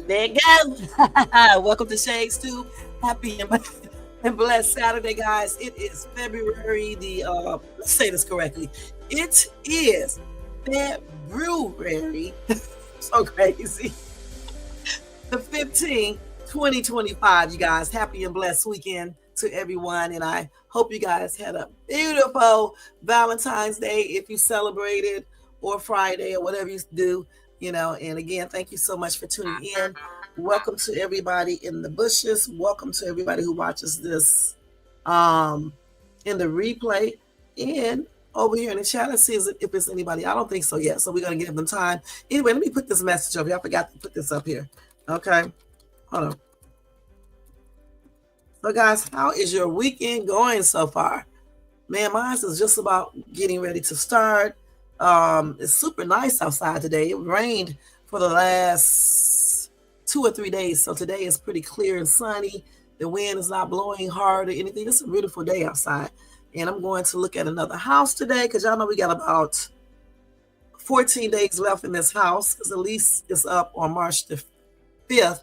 There you go. Welcome to Shades 2. Happy and blessed Saturday, guys. It is February let's say this correctly. It is February. So crazy. The 15th, 2025, you guys. Happy and blessed weekend to everyone. And I hope you guys had a beautiful Valentine's Day if you celebrated, or Friday, or whatever you do. And again, thank you so much for tuning in. Welcome to everybody in the bushes. Welcome to everybody who watches this in the replay and over here in the chat. Let's see if it's anybody. I don't think so yet. So we're going to give them time. Anyway, let me put this message up here. I forgot to put this up here. Okay. Hold on. So guys, how is your weekend going so far? Man, mine is just about getting ready to start. It's super nice outside today. It rained for the last 2 or 3 days. So today is pretty clear and sunny. The wind is not blowing hard or anything. It's a beautiful day outside. And I'm going to look at another house today because y'all know we got about 14 days left in this house because the lease is up on March the 5th.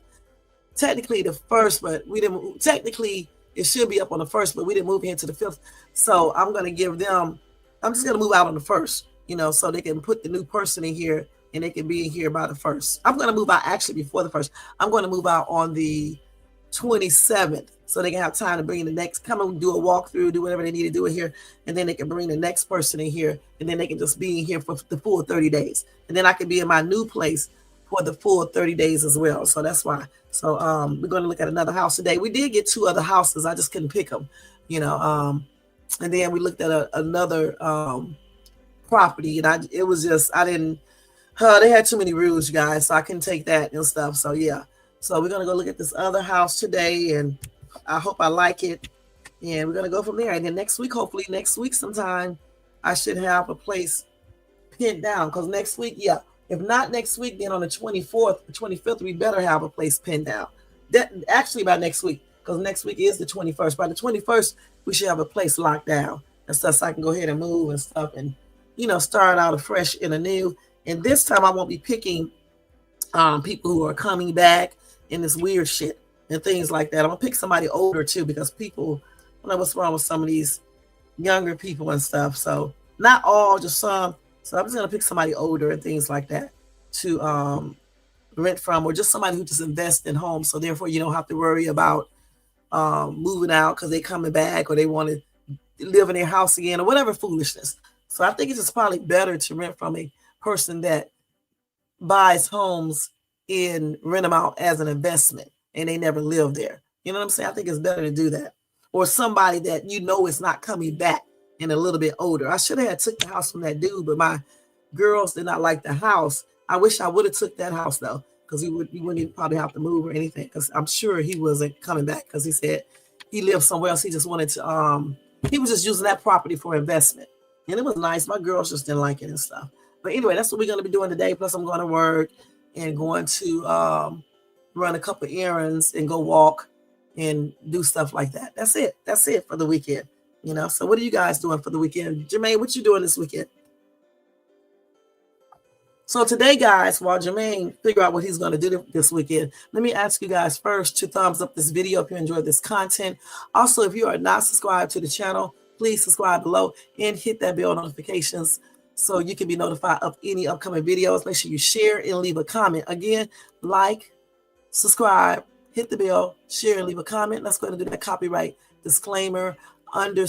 Technically the 1st, but we didn't. Technically, it should be up on the 1st, but we didn't move here to the 5th. So I'm going to give them, I'm just going to move out on the 1st. So they can put the new person in here and they can be in here by the 1st. I'm going to move out actually before the 1st. I'm going to move out on the 27th so they can have time to bring the next, come and do a walkthrough, do whatever they need to do in here. And then they can bring the next person in here and then they can just be in here for the full 30 days. And then I can be in my new place for the full 30 days as well. So that's why. So we're going to look at another house today. We did get 2 other houses. I just couldn't pick them, and then we looked at another property, and it was just they had too many rules, you guys, so I couldn't take that and stuff. So yeah, so we're gonna go look at this other house today, and I hope I like it, and we're gonna go from there. And then hopefully next week sometime, I should have a place pinned down, because next week, yeah, if not next week, then on the 24th or 25th, we better have a place pinned down. That actually by next week, because next week is the 21st. By the 21st, we should have a place locked down and stuff, so I can go ahead and move and stuff and start out afresh in a new. And this time I won't be picking people who are coming back in this weird shit and things like that. I'm gonna pick somebody older too, because people, I don't know what's wrong with some of these younger people and stuff. So not all, just some. So I'm just gonna pick somebody older and things like that to rent from, or just somebody who just invests in homes. So therefore you don't have to worry about moving out because they're coming back or they want to live in their house again or whatever foolishness. So I think it's just probably better to rent from a person that buys homes and rent them out as an investment and they never live there. You know what I'm saying? I think it's better to do that. Or somebody that is not coming back and a little bit older. I should have took the house from that dude, but my girls did not like the house. I wish I would have took that house though, because we wouldn't probably have to move or anything, because I'm sure he wasn't coming back, because he said he lived somewhere else. He just wanted to he was just using that property for investment. And it was nice. My girls just didn't like it and stuff. But anyway, that's what we're going to be doing today. Plus, I'm going to work and going to run a couple errands and go walk and do stuff like that. That's it. That's it for the weekend. So what are you guys doing for the weekend? Jermaine, what you doing this weekend? So today, guys, while Jermaine figure out what he's going to do this weekend, let me ask you guys first to thumbs up this video if you enjoyed this content. Also, if you are not subscribed to the channel, please subscribe below and hit that bell notifications so you can be notified of any upcoming videos. Make sure you share and leave a comment. Again, like, subscribe, hit the bell, share, and leave a comment. Let's go ahead and do that copyright disclaimer under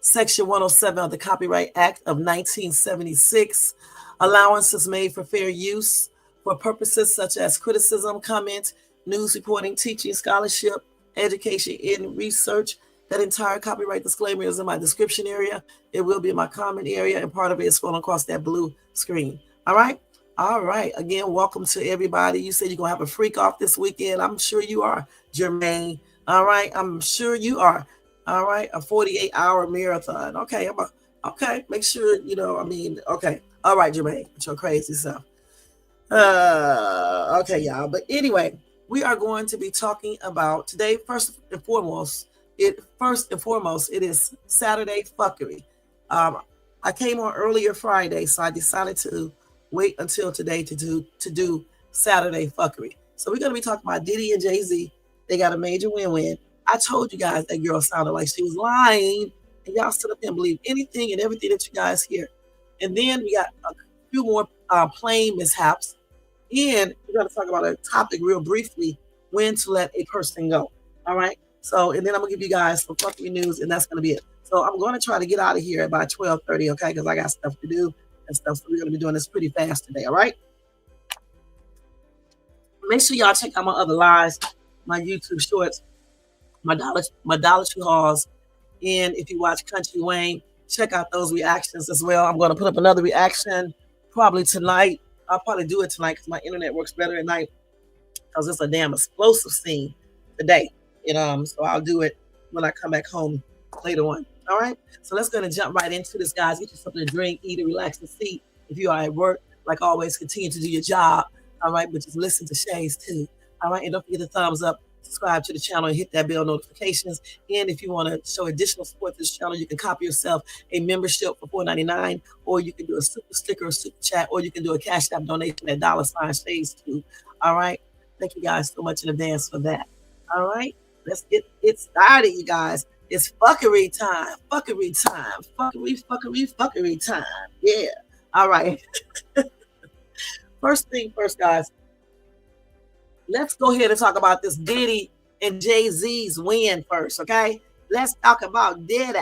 Section 107 of the Copyright Act of 1976. Allowance is made for fair use for purposes such as criticism, comment, news reporting, teaching, scholarship, education, and research. That entire copyright disclaimer is in my description area. It will be in my comment area, and part of it is scrolling across that blue screen. All right? All right. Again, welcome to everybody. You said you're going to have a freak off this weekend. I'm sure you are, Jermaine. All right? I'm sure you are. All right? A 48-hour marathon. Okay. Okay. Make sure, okay. All right, Jermaine, with your crazy stuff. Okay, y'all. But anyway, we are going to be talking about today, first and foremost, it is Saturday Fuccery. I came on earlier Friday, so I decided to wait until today to do Saturday Fuccery. So we're going to be talking about Diddy and Jay Z. They got a major win-win. I told you guys that girl sounded like she was lying, and y'all stood up and believe anything and everything that you guys hear. And then we got a few more plane mishaps. And we're going to talk about a topic real briefly: when to let a person go. All right. So, and then I'm gonna give you guys some fuckery news, and that's gonna be it. So I'm going to try to get out of here by 12:30, okay? Because I got stuff to do and stuff. So we're gonna be doing this pretty fast today. All right. Make sure y'all check out my other lives, my YouTube shorts, my Dollar Tree hauls, and if you watch Country Wayne, check out those reactions as well. I'm going to put up another reaction probably tonight. I'll probably do it tonight because my internet works better at night because it's a damn explosive scene today. So I'll do it when I come back home later on. All right. So let's go and jump right into this, guys. Get you something to drink, eat, and relax and see. If you are at work, like always, continue to do your job. All right, but just listen to Shays too. All right, and don't forget the thumbs up, subscribe to the channel, and hit that bell notifications. And if you want to show additional support to this channel, you can copy yourself a membership for $4.99, or you can do a super sticker, or super chat, or you can do a Cash App donation at $Shays too. All right, thank you guys so much in advance for that. All right, let's get it started, you guys. It's fuckery time, fuckery time, fuckery time. Yeah. All right. First thing first, guys. Let's go ahead and talk about this Diddy and Jay Z's win first, okay? Let's talk about Diddy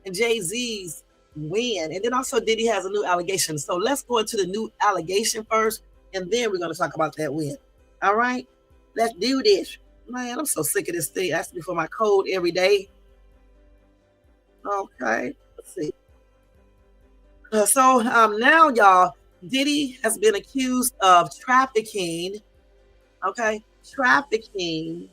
and Jay Z's win. And then also Diddy has a new allegation. So let's go into the new allegation first, and then we're going to talk about that win. All right? Let's do this. Man, I'm so sick of this thing. Asking me for my code every day. Okay, let's see. So now, y'all, Diddy has been accused of trafficking, okay, trafficking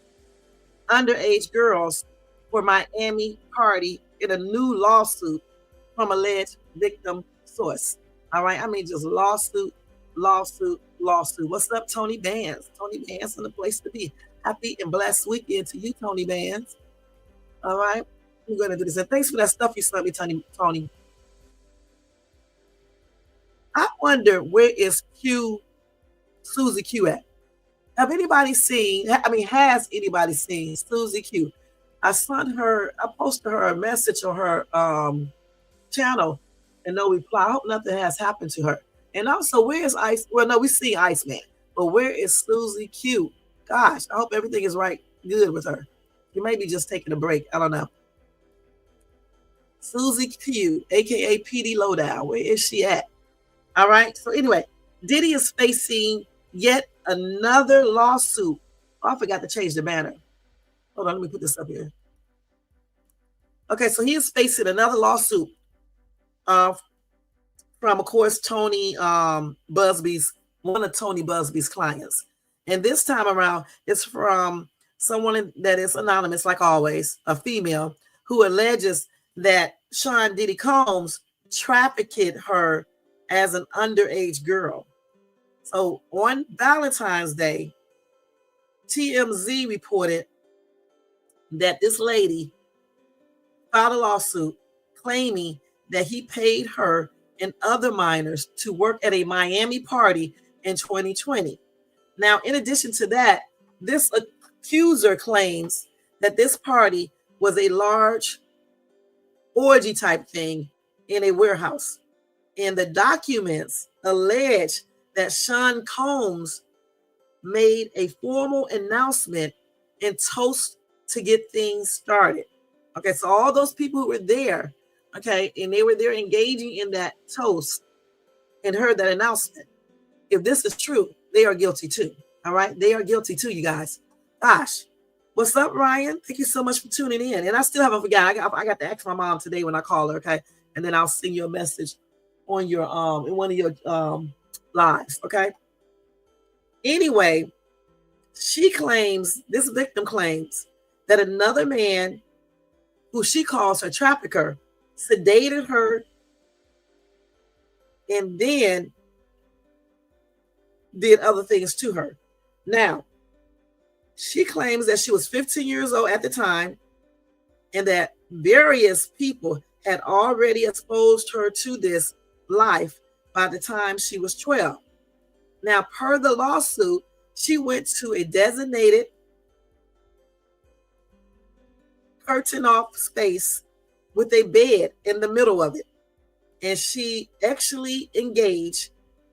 underage girls for Miami party in a new lawsuit from alleged victim source. All right, I mean, just lawsuit. What's up, Tony Bands? Tony Bands in the place to be. Happy and blessed weekend to you, Tony Bands. All right, we're going to do this. And thanks for that stuff you sent me, Tony. I wonder, where is Susie Q at? Has anybody seen Susie Q? I posted her a message on her channel and no reply. I hope nothing has happened to her. And also, where is Ice? Well, no, we see Iceman, but where is Susie Q? Gosh, I hope everything is good with her. She may be just taking a break. I don't know. Susie Q, aka PD Lowdown, where is she at? All right. So anyway, Diddy is facing yet another lawsuit. Oh, I forgot to change the banner. Hold on, let me put this up here. Okay, so he is facing another lawsuit from, of course, Tony Busby's, one of Tony Busby's clients. And this time around, it's from someone that is anonymous, like always, a female, who alleges that Sean Diddy Combs trafficked her as an underage girl. So on Valentine's Day, TMZ reported that this lady filed a lawsuit claiming that he paid her and other minors to work at a Miami party in 2020. Now, in addition to that, this accuser claims that this party was a large orgy type thing in a warehouse. And the documents allege that Sean Combs made a formal announcement and toast to get things started. Okay, so all those people who were there, okay, and they were there engaging in that toast and heard that announcement. If this is true, they are guilty too. All right, they are guilty too, you guys. Gosh, what's up, Ryan? Thank you so much for tuning in. And I still haven't forgotten. I got to ask my mom today when I call her, okay, and then I'll send you a message on your in one of your lives, okay? Anyway, this victim claims that another man, who she calls her trafficker, sedated her and then did other things to her. Now, she claims that she was 15 years old at the time and that various people had already exposed her to this life by the time she was 12. Now, per the lawsuit, she went to a designated curtain off space with a bed in the middle of it. And she actually engaged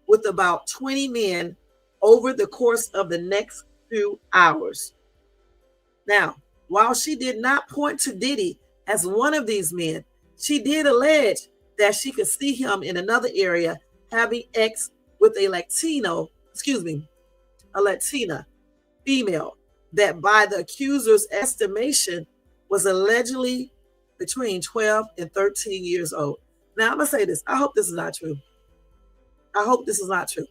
with about 20 men over the course of the next few hours. Now, while she did not point to Diddy as one of these men, she did allege that she could see him in another area having sex with a Latina female that by the accuser's estimation was allegedly between 12 and 13 years old. Now, I'm going to say this. I hope this is not true. I hope this is not true.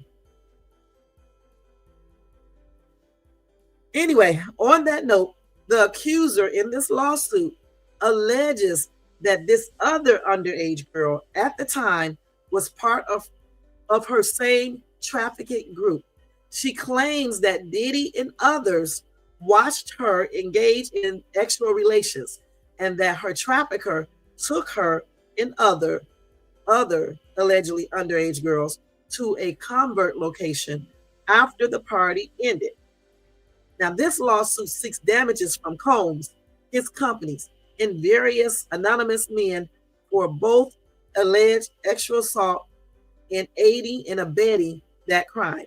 Anyway, on that note, the accuser in this lawsuit alleges that this other underage girl at the time was part of her same trafficking group. She claims that Diddy and others watched her engage in sexual relations and that her trafficker took her and other allegedly underage girls to a convert location after the party ended. Now, this lawsuit seeks damages from Combs, his companies, and various anonymous men for both alleged sexual assault and aiding and abetting that crime.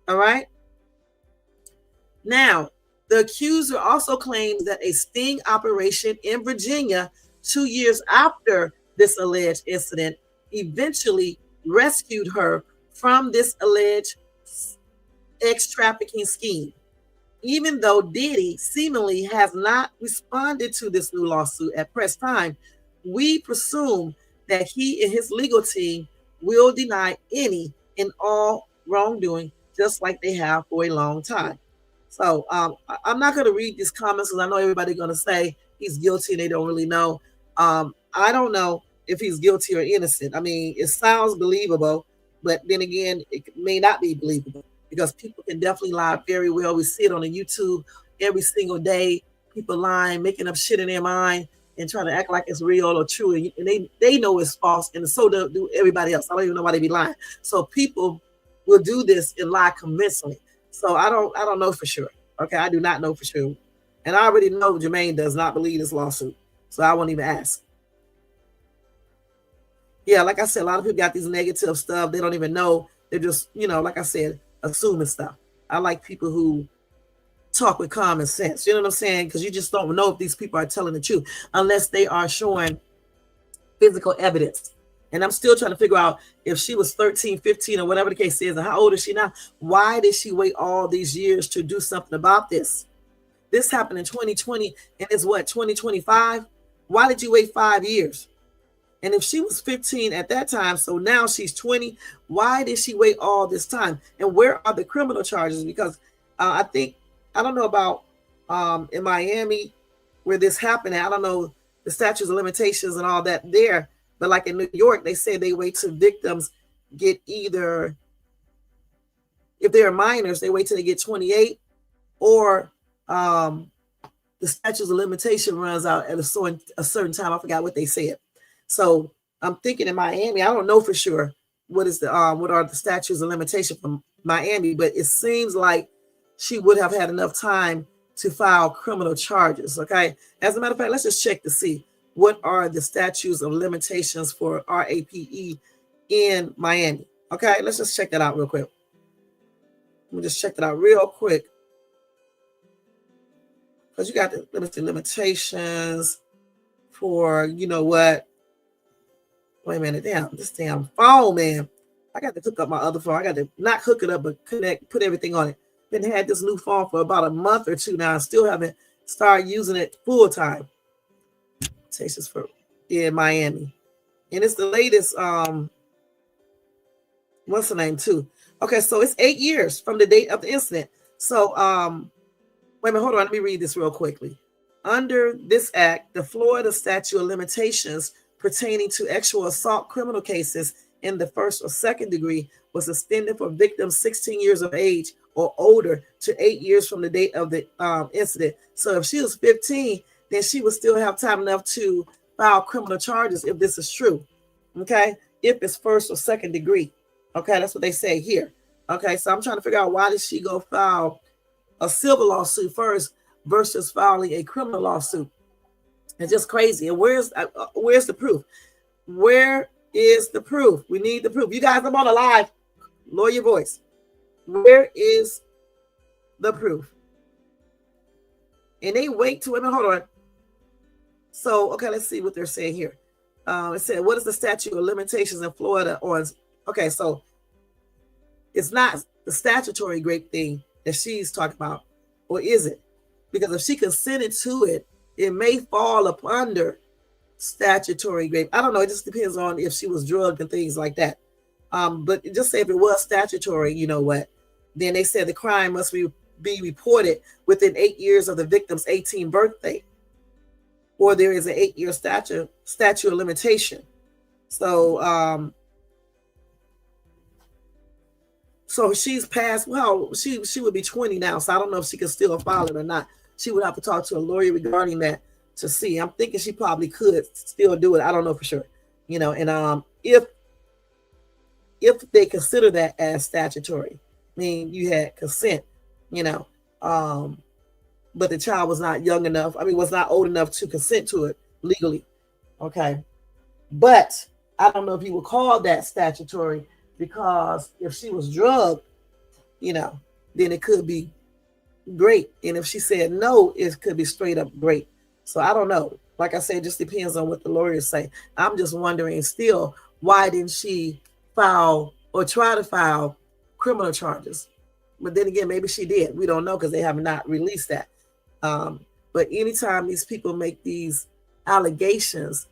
All right? Now, the accuser also claims that a sting operation in Virginia 2 years after this alleged incident eventually rescued her from this alleged trafficking scheme. Even though Diddy seemingly has not responded to this new lawsuit at press time, we presume that he and his legal team will deny any and all wrongdoing, just like they have for a long time. So I'm not going to read these comments because I know everybody's going to say he's guilty and they don't really know. I don't know if he's guilty or innocent. I mean, it sounds believable, but then again, it may not be believable because people can definitely lie very well. We see it on the YouTube every single day. People lying, making up shit in their mind and trying to act like it's real or true. And they know it's false, and so do everybody else. I don't even know why they be lying. So people will do this and lie convincingly. So I don't know for sure. Okay, I do not know for sure. And I already know Jermaine does not believe this lawsuit. So I won't even ask. Yeah, like I said, a lot of people got these negative stuff. They don't even know. They're just, like I said, assuming stuff. I like people who talk with common sense. You know what I'm saying? Because you just don't know if these people are telling the truth unless they are showing physical evidence. And I'm still trying to figure out if she was 13, 15, or whatever the case is, and how old is she now? Why did she wait all these years to do something about this? This happened in 2020, and it's what, 2025? Why did you wait 5 years? And if she was 15 at that time, so now she's 20, why did she wait all this time? And where are the criminal charges? Because I don't know about in Miami where this happened. I don't know the statutes of limitations and all that there. But like in New York, they say they wait till victims get either, if they're minors, they wait till they get 28, or the statutes of limitation runs out at a certain time. I forgot what they said. So I'm thinking in Miami, I don't know for sure what are the statutes of limitation from Miami, but it seems like she would have had enough time to file criminal charges. Okay. As a matter of fact, let's just check to see what are the statutes of limitations for RAPE in Miami. Okay, let's just check that out real quick. Let me just check that out real quick. Because you got the limitations for, what? Wait a minute, this damn phone, man. I got to hook up my other phone. I got to not hook it up, but put everything on it. Been had this new phone for about a month or two now. I still haven't started using it full time. Limitations for in Miami. And it's the latest, what's the name too? Okay, so it's 8 years from the date of the incident. So, wait a minute, hold on. Let me read this real quickly. Under this act, the Florida statute of limitations pertaining to sexual assault criminal cases in the first or second degree was extended for victims 16 years of age or older to 8 years from the date of the incident. So if she was 15, then she would still have time enough to file criminal charges if this is true. Okay, if it's first or second degree. Okay, that's what they say here. Okay, so I'm trying to figure out, why did she go file a civil lawsuit first versus filing a criminal lawsuit? It's just crazy. And where's the proof? Where is the proof? We need the proof. You guys, I'm on a live. Lower your voice. Where is the proof? And they wait to, hold on. So, okay, let's see what they're saying here. It said, what is the statute of limitations in Florida on? Okay, so it's not the statutory rape thing that she's talking about, or is it? Because if she consented to it, it may fall up under statutory rape. I don't know. It just depends on if she was drugged and things like that. But just say if it was statutory, you know what? Then they said the crime must be reported within 8 years of the victim's 18th birthday, or there is an 8-year statute of limitation. So, so she's past. Well, she would be 20 now, so I don't know if she can still file it or not. She would have to talk to a lawyer regarding that to see. I'm thinking she probably could still do it. I don't know for sure, you know. And if they consider that as statutory, I mean, you had consent, you know, but the child was not young enough. I mean, was not old enough to consent to it legally. Okay, but I don't know if you would call that statutory, because if she was drugged, you know, then it could be great. And if she said no, it could be straight up great. So I don't know. Like I said, it just depends on what the lawyers say. I'm just wondering still, why didn't she file or try to file criminal charges? But then again, maybe she did. We don't know, because they have not released that. But anytime these people make these allegations,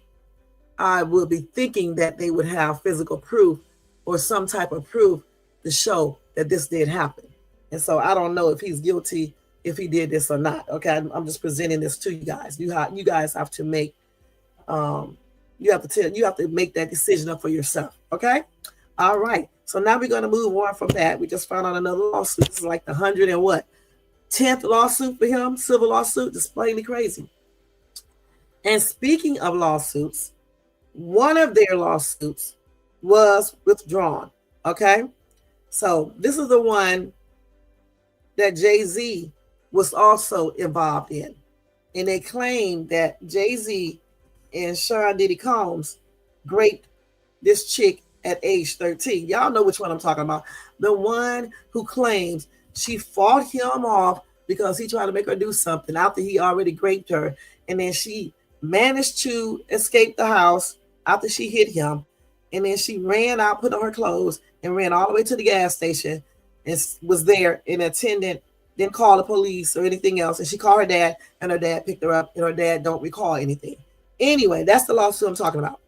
I will be thinking that they would have physical proof or some type of proof to show that this did happen. And so I don't know if he's guilty, if he did this or not. Okay, I'm just presenting this to you guys. You guys have to make you have to make that decision up for yourself. Okay, all right. So now we're going to move on from that. We just found out another lawsuit. This is like the 10th lawsuit for him, civil lawsuit. Just plainly crazy. And speaking of lawsuits, one of their lawsuits was withdrawn. Okay, so this is the one that Jay Z was also involved in, and they claimed that Jay Z and Sean Diddy Combs raped this chick at age 13. Y'all know which one I'm talking about. The one who claims she fought him off because he tried to make her do something after he already raped her, and then she managed to escape the house after she hit him. And then she ran out, put on her clothes, and ran all the way to the gas station and was there. An attendant didn't call the police or anything else. And she called her dad, and her dad picked her up, and her dad don't recall anything. Anyway, that's the lawsuit I'm talking about.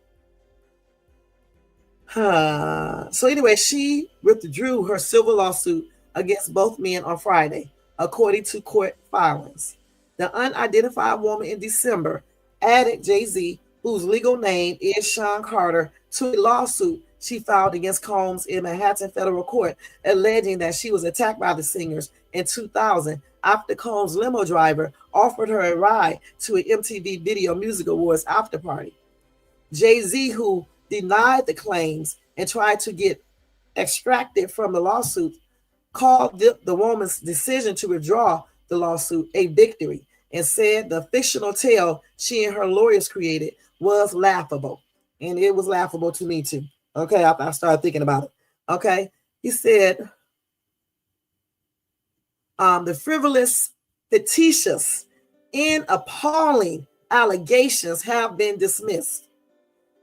So anyway, she withdrew her civil lawsuit against both men on Friday, according to court filings. The unidentified woman in December added Jay Z, whose legal name is Sean Carter, to a lawsuit she filed against Combs in Manhattan federal court, alleging that she was attacked by the singers in 2000 after Combs' limo driver offered her a ride to an MTV Video Music Awards after party. Jay Z, who denied the claims and tried to get extracted from the lawsuit, called the woman's decision to withdraw the lawsuit a victory, and said the fictional tale she and her lawyers created was laughable. And it was laughable to me too. Okay, after I started thinking about it. Okay, he said, the frivolous, fictitious, and appalling allegations have been dismissed.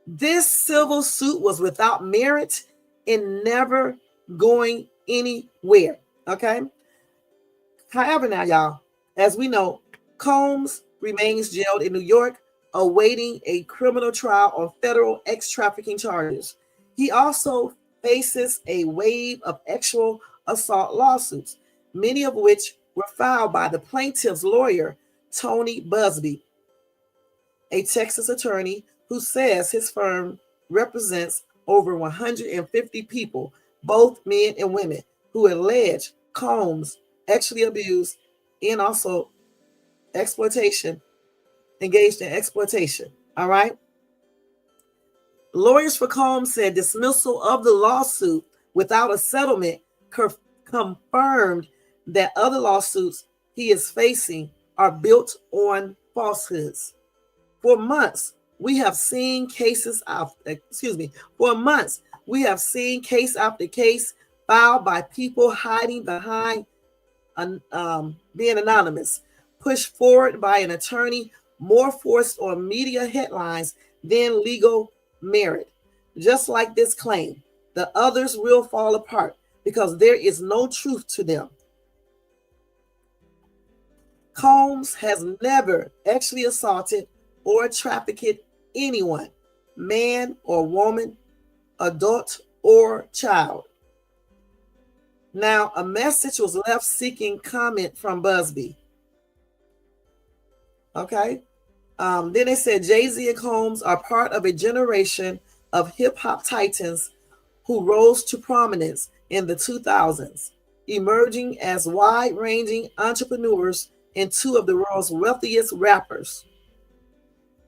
This civil suit was without merit and never going anywhere. Okay. However, now, y'all, as we know, Combs remains jailed in New York, awaiting a criminal trial on federal trafficking charges. He also faces a wave of sexual assault lawsuits, many of which were filed by the plaintiff's lawyer, Tony Busby, a Texas attorney who says his firm represents over 150 people, both men and women, who allege Combs actually abused and also engaged in exploitation. All right. Lawyers for Combs said dismissal of the lawsuit without a settlement confirmed that other lawsuits he is facing are built on falsehoods. For months, we have seen cases for months, we have seen case after case filed by people hiding behind being anonymous, pushed forward by an attorney, more forced on media headlines than legal merit. Just like this claim, the others will fall apart because there is no truth to them. Combs has never actually assaulted or trafficked anyone, man or woman, adult or child. Now, a message was left seeking comment from Busby. Okay. Then they said Jay Z and Combs are part of a generation of hip hop titans who rose to prominence in the 2000s, emerging as wide-ranging entrepreneurs and two of the world's wealthiest rappers.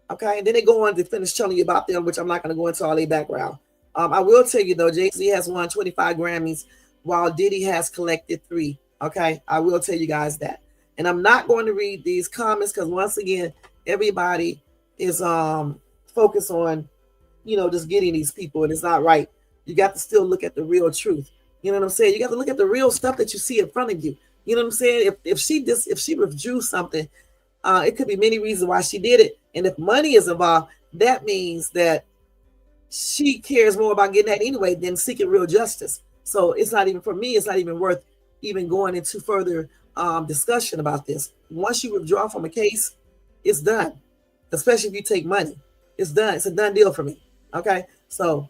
Okay, and then they go on to finish telling you about them, which I'm not going to go into all their background. I will tell you though, Jay Z has won 25 Grammys, while Diddy has collected 3. Okay, I will tell you guys that. And I'm not going to read these comments because once again, everybody is focused on, just getting these people, and it's not right. You got to still look at the real truth. You know what I'm saying? You got to look at the real stuff that you see in front of you. You know what I'm saying? If she withdrew something, it could be many reasons why she did it. And if money is involved, that means that she cares more about getting that anyway than seeking real justice. So it's not even, for me, it's not even worth even going into further discussion about this. Once you withdraw from a case, it's done. Especially if you take money. It's done. It's a done deal for me. Okay? So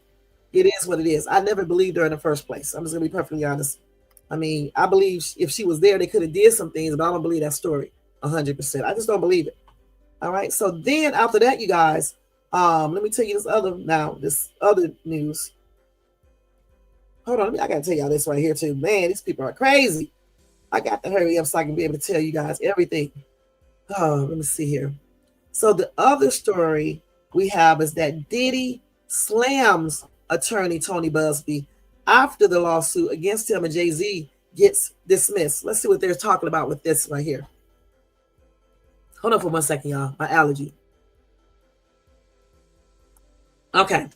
it is what it is. I never believed her in the first place. I'm just going to be perfectly honest. I mean, I believe if she was there, they could have did some things, but I don't believe that story 100%. I just don't believe it. All right? So then after that, you guys, let me tell you this other news. Hold on, I got to tell y'all this right here too. Man, these people are crazy. I got to hurry up so I can be able to tell you guys everything. Oh, let me see here. So the other story we have is that Diddy slams attorney Tony Busby after the lawsuit against him and Jay Z gets dismissed. Let's see what they're talking about with this right here. Hold on for 1 second, y'all. My allergy. Okay.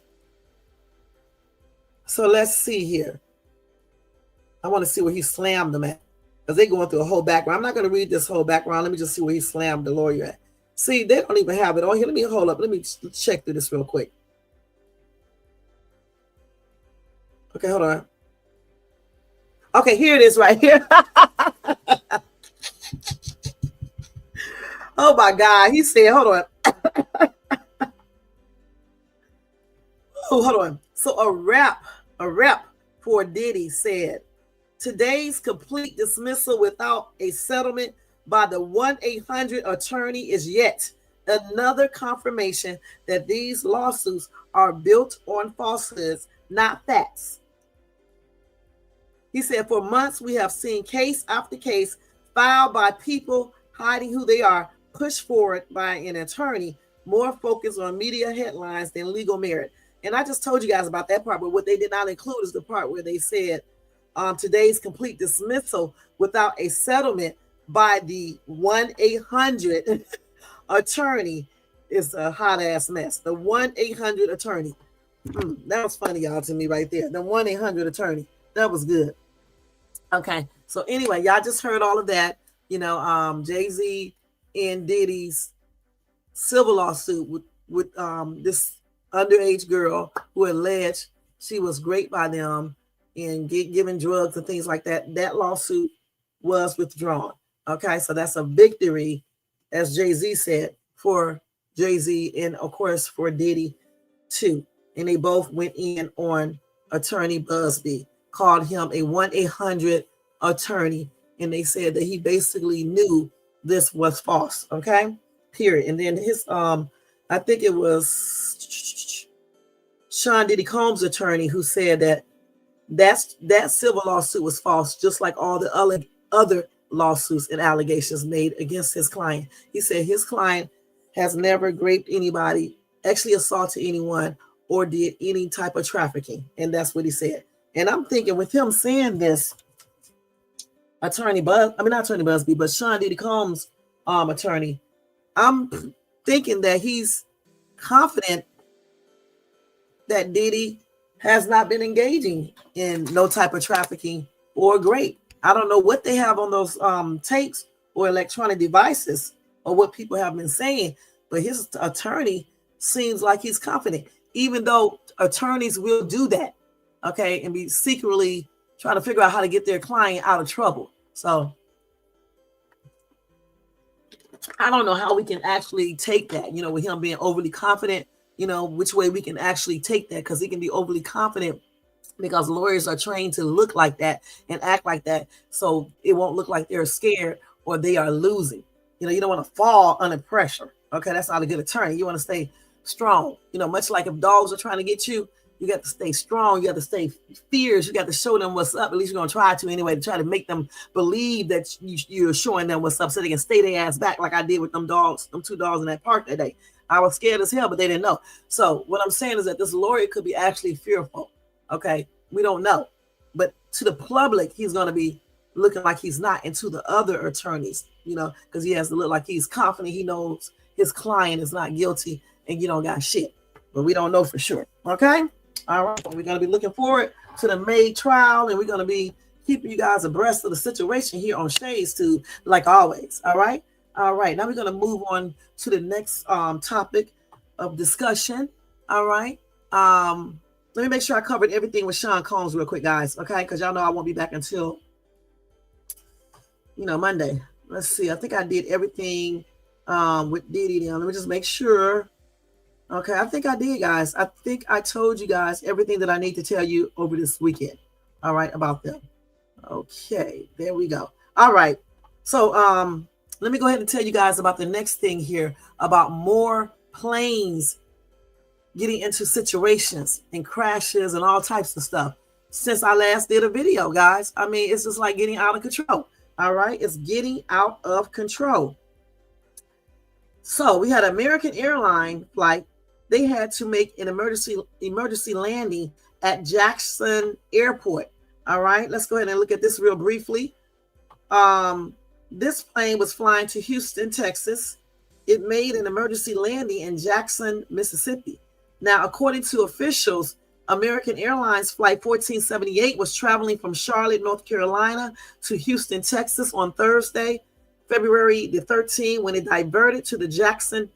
So let's see here. I want to see where he slammed them at, because they're going through a whole background. I'm not going to read this whole background. Let me just see where he slammed the lawyer at. See, they don't even have it on here. Let me hold up. Let me check through this real quick. Okay, hold on. Okay, here it is right here. Oh my God. He said, hold on. Oh, hold on. So a rep for Diddy said, today's complete dismissal without a settlement by the 1-800 attorney is yet another confirmation that these lawsuits are built on falsehoods, not facts. He said, for months, we have seen case after case filed by people hiding who they are, pushed forward by an attorney, more focused on media headlines than legal merit. And I just told you guys about that part, but what they did not include is the part where they said today's complete dismissal without a settlement by the 1-800 attorney is a hot ass mess. The 1-800 attorney. That was funny, y'all, to me right there. The 1-800 attorney. That was good. Okay. So anyway, y'all just heard all of that. Jay Z and Diddy's civil lawsuit with this underage girl who alleged she was raped by them and given drugs and things like that. That lawsuit was withdrawn. Okay, so that's a victory, as Jay Z said, for Jay Z and of course for Diddy too. And they both went in on attorney Busby, called him a 1-800 attorney, and they said that he basically knew this was false. Okay, period. And then his I think it was Sean Diddy Combs' attorney who said that civil lawsuit was false, just like all the other lawsuits and allegations made against his client. He said his client has never raped anybody, actually assaulted anyone, or did any type of trafficking. And that's what he said. And I'm thinking with him saying this, attorney Buzz, I mean not attorney Busby, but Sean Diddy Combs' attorney, I'm thinking that he's confident that Diddy has not been engaging in no type of trafficking or rape. I don't know what they have on those tapes or electronic devices or what people have been saying, but his attorney seems like he's confident, even though attorneys will do that, okay, and be secretly trying to figure out how to get their client out of trouble. So I don't know how we can actually take that, with him being overly confident, which way we can actually take that, because he can be overly confident because lawyers are trained to look like that and act like that, so it won't look like they're scared or they are losing. You don't want to fall under pressure. Okay, that's not a good attorney. You want to stay strong. Much like if dogs are trying to get you, you got to stay strong. You got to stay fierce. You got to show them what's up. At least you're going to try to anyway, to try to make them believe that you're showing them what's up so they can stay their ass back, like I did with them dogs, them 2 dogs in that park that day. I was scared as hell, but they didn't know. So what I'm saying is that this lawyer could be actually fearful. Okay, we don't know. But to the public, he's going to be looking like he's not, and to the other attorneys, because he has to look like he's confident. He knows his client is not guilty and you don't got shit. But we don't know for sure. Okay? All right. We're going to be looking forward to the May trial, and we're going to be keeping you guys abreast of the situation here on Shades Tube, like always. All right? All right. Now we're going to move on to the next topic of discussion. All right. Let me make sure I covered everything with Sean Combs real quick, guys. Okay? Because y'all know I won't be back until, Monday. Let's see. I think I did everything with Diddy. Let me just make sure. Okay, I think I did, guys. I think I told you guys everything that I need to tell you over this weekend. All right, about them. Okay, there we go. All right. So let me go ahead and tell you guys about the next thing here, about more planes getting into situations and crashes and all types of stuff since I last did a video, guys. I mean, it's just like getting out of control. All right, it's getting out of control. So we had an American airline flight. They had to make an emergency landing at Jackson Airport. All right, let's go ahead and look at this real briefly. This plane was flying to Houston, Texas. It made an emergency landing in Jackson, Mississippi. Now, according to officials, American Airlines Flight 1478 was traveling from Charlotte, North Carolina to Houston, Texas on Thursday, February the 13th, when it diverted to the Jackson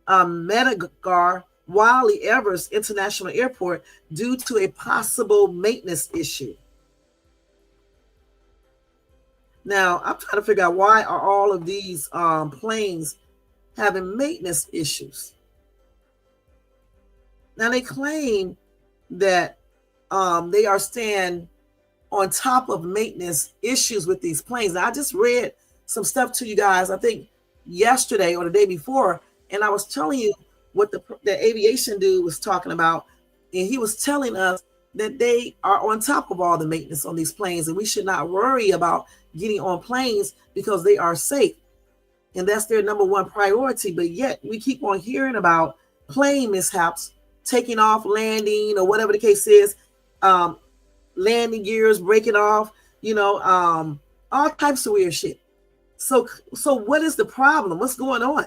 Medgar Wiley Evers International Airport due to a possible maintenance issue. Now, I'm trying to figure out, why are all of these planes having maintenance issues? Now, they claim that they are staying on top of maintenance issues with these planes. Now, I just read some stuff to you guys, I think yesterday or the day before, and I was telling you what the aviation dude was talking about, and he was telling us that they are on top of all the maintenance on these planes, and we should not worry about getting on planes because they are safe, and that's their number one priority. But yet we keep on hearing about plane mishaps, taking off, landing, or whatever the case is, landing gears breaking off, all types of weird shit. So what is the problem? What's going on?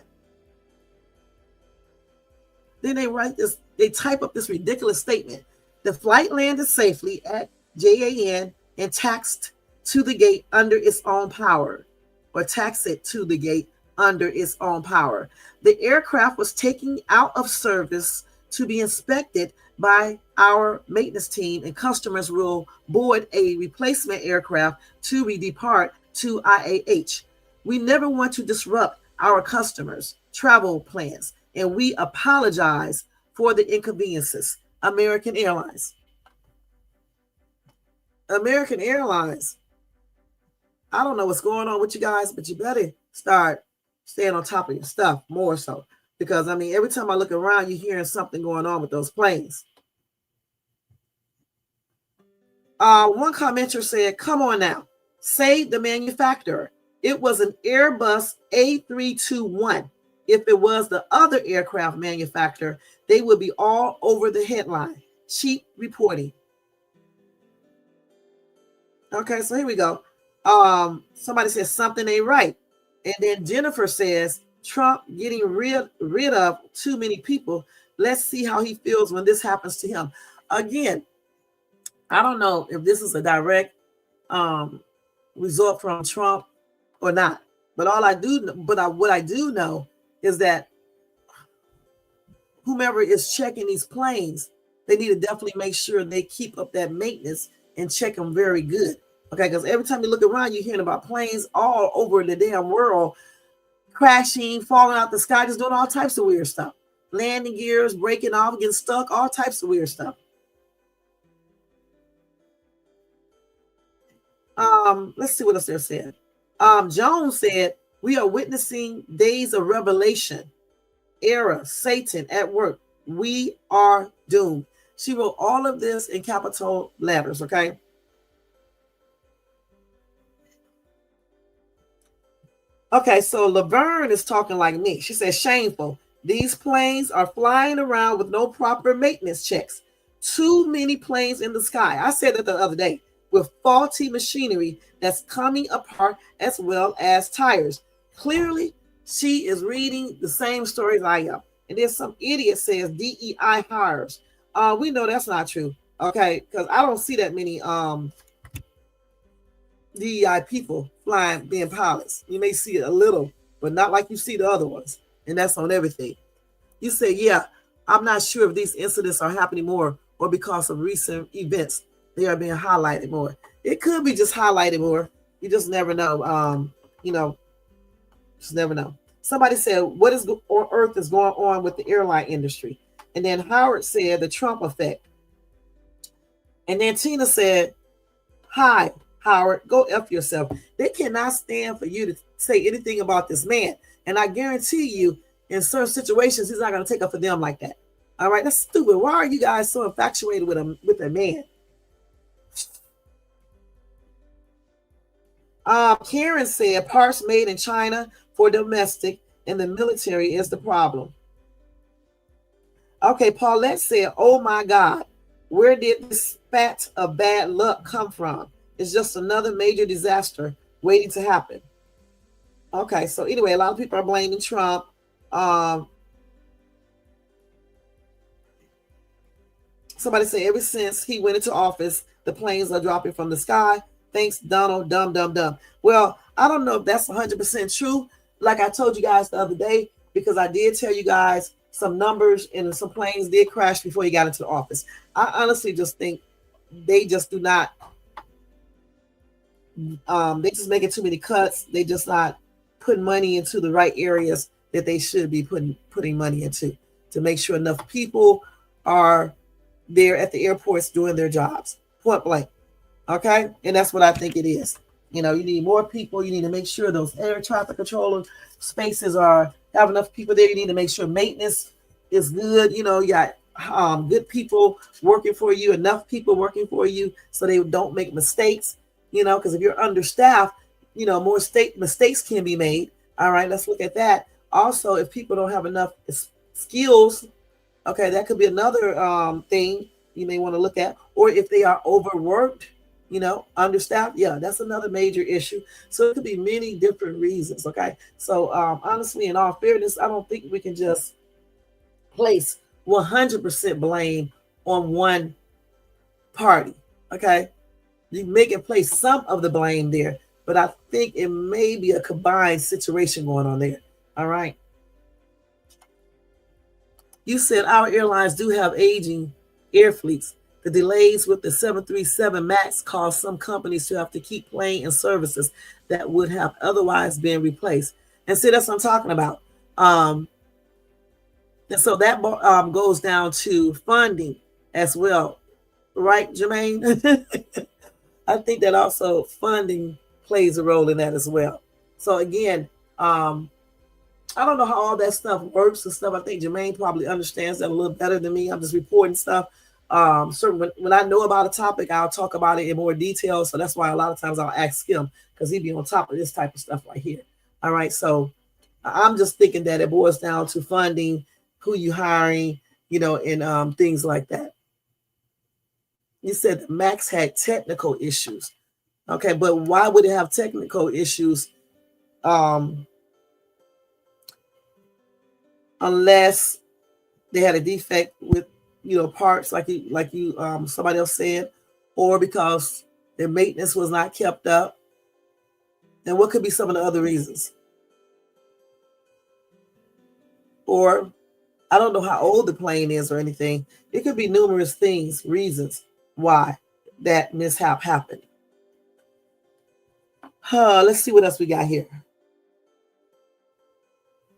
Then they type up this ridiculous statement. The flight landed safely at JAN and taxed to the gate under its own power, or tax it to the gate under its own power. The aircraft was taken out of service to be inspected by our maintenance team, and customers will board a replacement aircraft to depart to IAH. We never want to disrupt our customers' travel plans, and we apologize for the inconveniences. American Airlines. American Airlines. I don't know what's going on with you guys, but you better start staying on top of your stuff more so. Because, I mean, every time I look around, you're hearing something going on with those planes. One commenter said, come on now, save the manufacturer. It was an Airbus A321. If it was the other aircraft manufacturer, they would be all over the headline. Cheap reporting. Okay, so here we go. Somebody says something ain't right. And then Jennifer says, Trump getting rid of too many people. Let's see how he feels when this happens to him. Again, I don't know if this is a direct result from Trump or not. But what I do know is that whomever is checking these planes, they need to definitely make sure they keep up that maintenance and check them very good. Okay, because every time you look around, you're hearing about planes all over the damn world crashing, falling out the sky, just doing all types of weird stuff. Landing gears, breaking off, getting stuck, all types of weird stuff. Let's see what else they're saying. Jones said, we are witnessing days of revelation, era, Satan at work. We are doomed. She wrote all of this in capital letters, okay? Okay, so Laverne is talking like me. She says, shameful. These planes are flying around with no proper maintenance checks. Too many planes in the sky. I said that the other day, with faulty machinery that's coming apart as well as tires. Clearly, she is reading the same stories I am. And then some idiot says DEI hires. We know that's not true, okay? Because I don't see that many DEI people flying, being pilots. You may see it a little, but not like you see the other ones. And that's on everything. You say, yeah, I'm not sure if these incidents are happening more or because of recent events, they are being highlighted more. It could be just highlighted more. You just never know. Just never know. Somebody said, what is on earth is going on with the airline industry? And then Howard said, the Trump effect. And then Tina said, hi, Howard, go F yourself. They cannot stand for you to say anything about this man. And I guarantee you, in certain situations, he's not going to take up for them like that. All right, that's stupid. Why are you guys so infatuated with a man? Karen said, parts made in China for domestic and the military is the problem. Okay, Paulette said, oh my God, where did this spat of bad luck come from? It's just another major disaster waiting to happen. Okay, so anyway, a lot of people are blaming Trump. Somebody said, ever since he went into office, the planes are dropping from the sky. Thanks, Donald, dumb. Well, I don't know if that's 100% true. Like I told you guys the other day, because I did tell you guys some numbers and some planes did crash before he got into the office. I honestly just think they just do not, they just making too many cuts. They just not putting money into the right areas that they should be putting money into to make sure enough people are there at the airports doing their jobs, point blank. Okay, and that's what I think it is. You know, you need more people. You need to make sure those air traffic controller spaces have enough people there. You need to make sure maintenance is good. You know, you got good people working for you, enough people working for you, so they don't make mistakes. You know, because if you're understaffed, you know, more mistakes can be made. All right, let's look at that. Also, if people don't have enough skills, okay, that could be another thing you may want to look at. Or if they are overworked, you know, understaffed, yeah, that's another major issue. So it could be many different reasons, okay? So honestly, in all fairness, I don't think we can just place 100% blame on one party, okay? You can place some of the blame there, but I think it may be a combined situation going on there, all right? You said our airlines do have aging air fleets. The delays with the 737 MAX caused some companies to have to keep planes and services that would have otherwise been replaced. And see, that's what I'm talking about. And so that goes down to funding as well. Right, Jermaine? I think that also funding plays a role in that as well. So again, I don't know how all that stuff works and stuff. I think Jermaine probably understands that a little better than me. I'm just reporting stuff. So when I know about a topic, I'll talk about it in more detail. So that's why a lot of times I'll ask him, because he'd be on top of this type of stuff right here. All right. So I'm just thinking that it boils down to funding, who you hiring, you know, and things like that. You said the Max had technical issues. Okay, but why would it have technical issues unless they had a defect with parts like you somebody else said, or because their maintenance was not kept up? And what could be some of the other reasons? Or I don't know how old the plane is or anything. It could be numerous reasons why that mishap happened. Let's see what else we got here.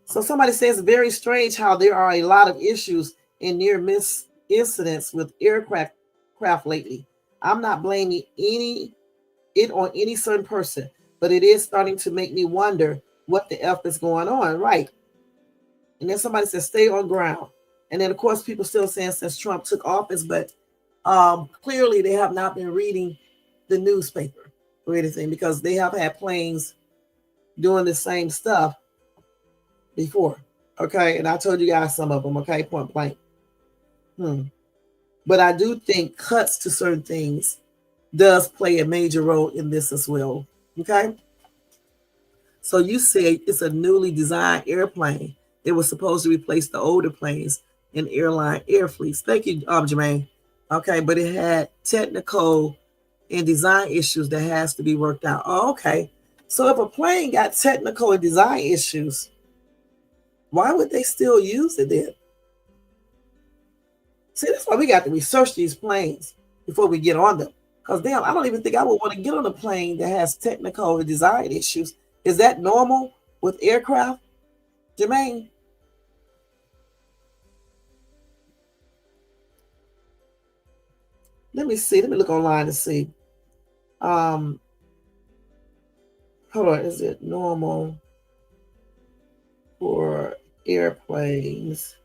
So somebody says, very strange how there are a lot of issues and near miss incidents with aircraft lately. I'm not blaming it on any certain person, but it is starting to make me wonder what the F is going on, right? And then somebody says, stay on ground. And then, of course, people still saying since Trump took office, but clearly they have not been reading the newspaper or anything, because they have had planes doing the same stuff before. Okay. And I told you guys some of them. Okay. Point blank. But I do think cuts to certain things does play a major role in this as well. Okay. So you say it's a newly designed airplane. It was supposed to replace the older planes in airline air fleets. Thank you, Jermaine. Okay. But it had technical and design issues that has to be worked out. Oh, okay. So if a plane got technical and design issues, why would they still use it then? See, that's why we got to research these planes before we get on them. Because damn, I don't even think I would want to get on a plane that has technical and design issues. Is that normal with aircraft, Jermaine? Let me see. Let me look online and see. Hold on. Is it normal for airplanes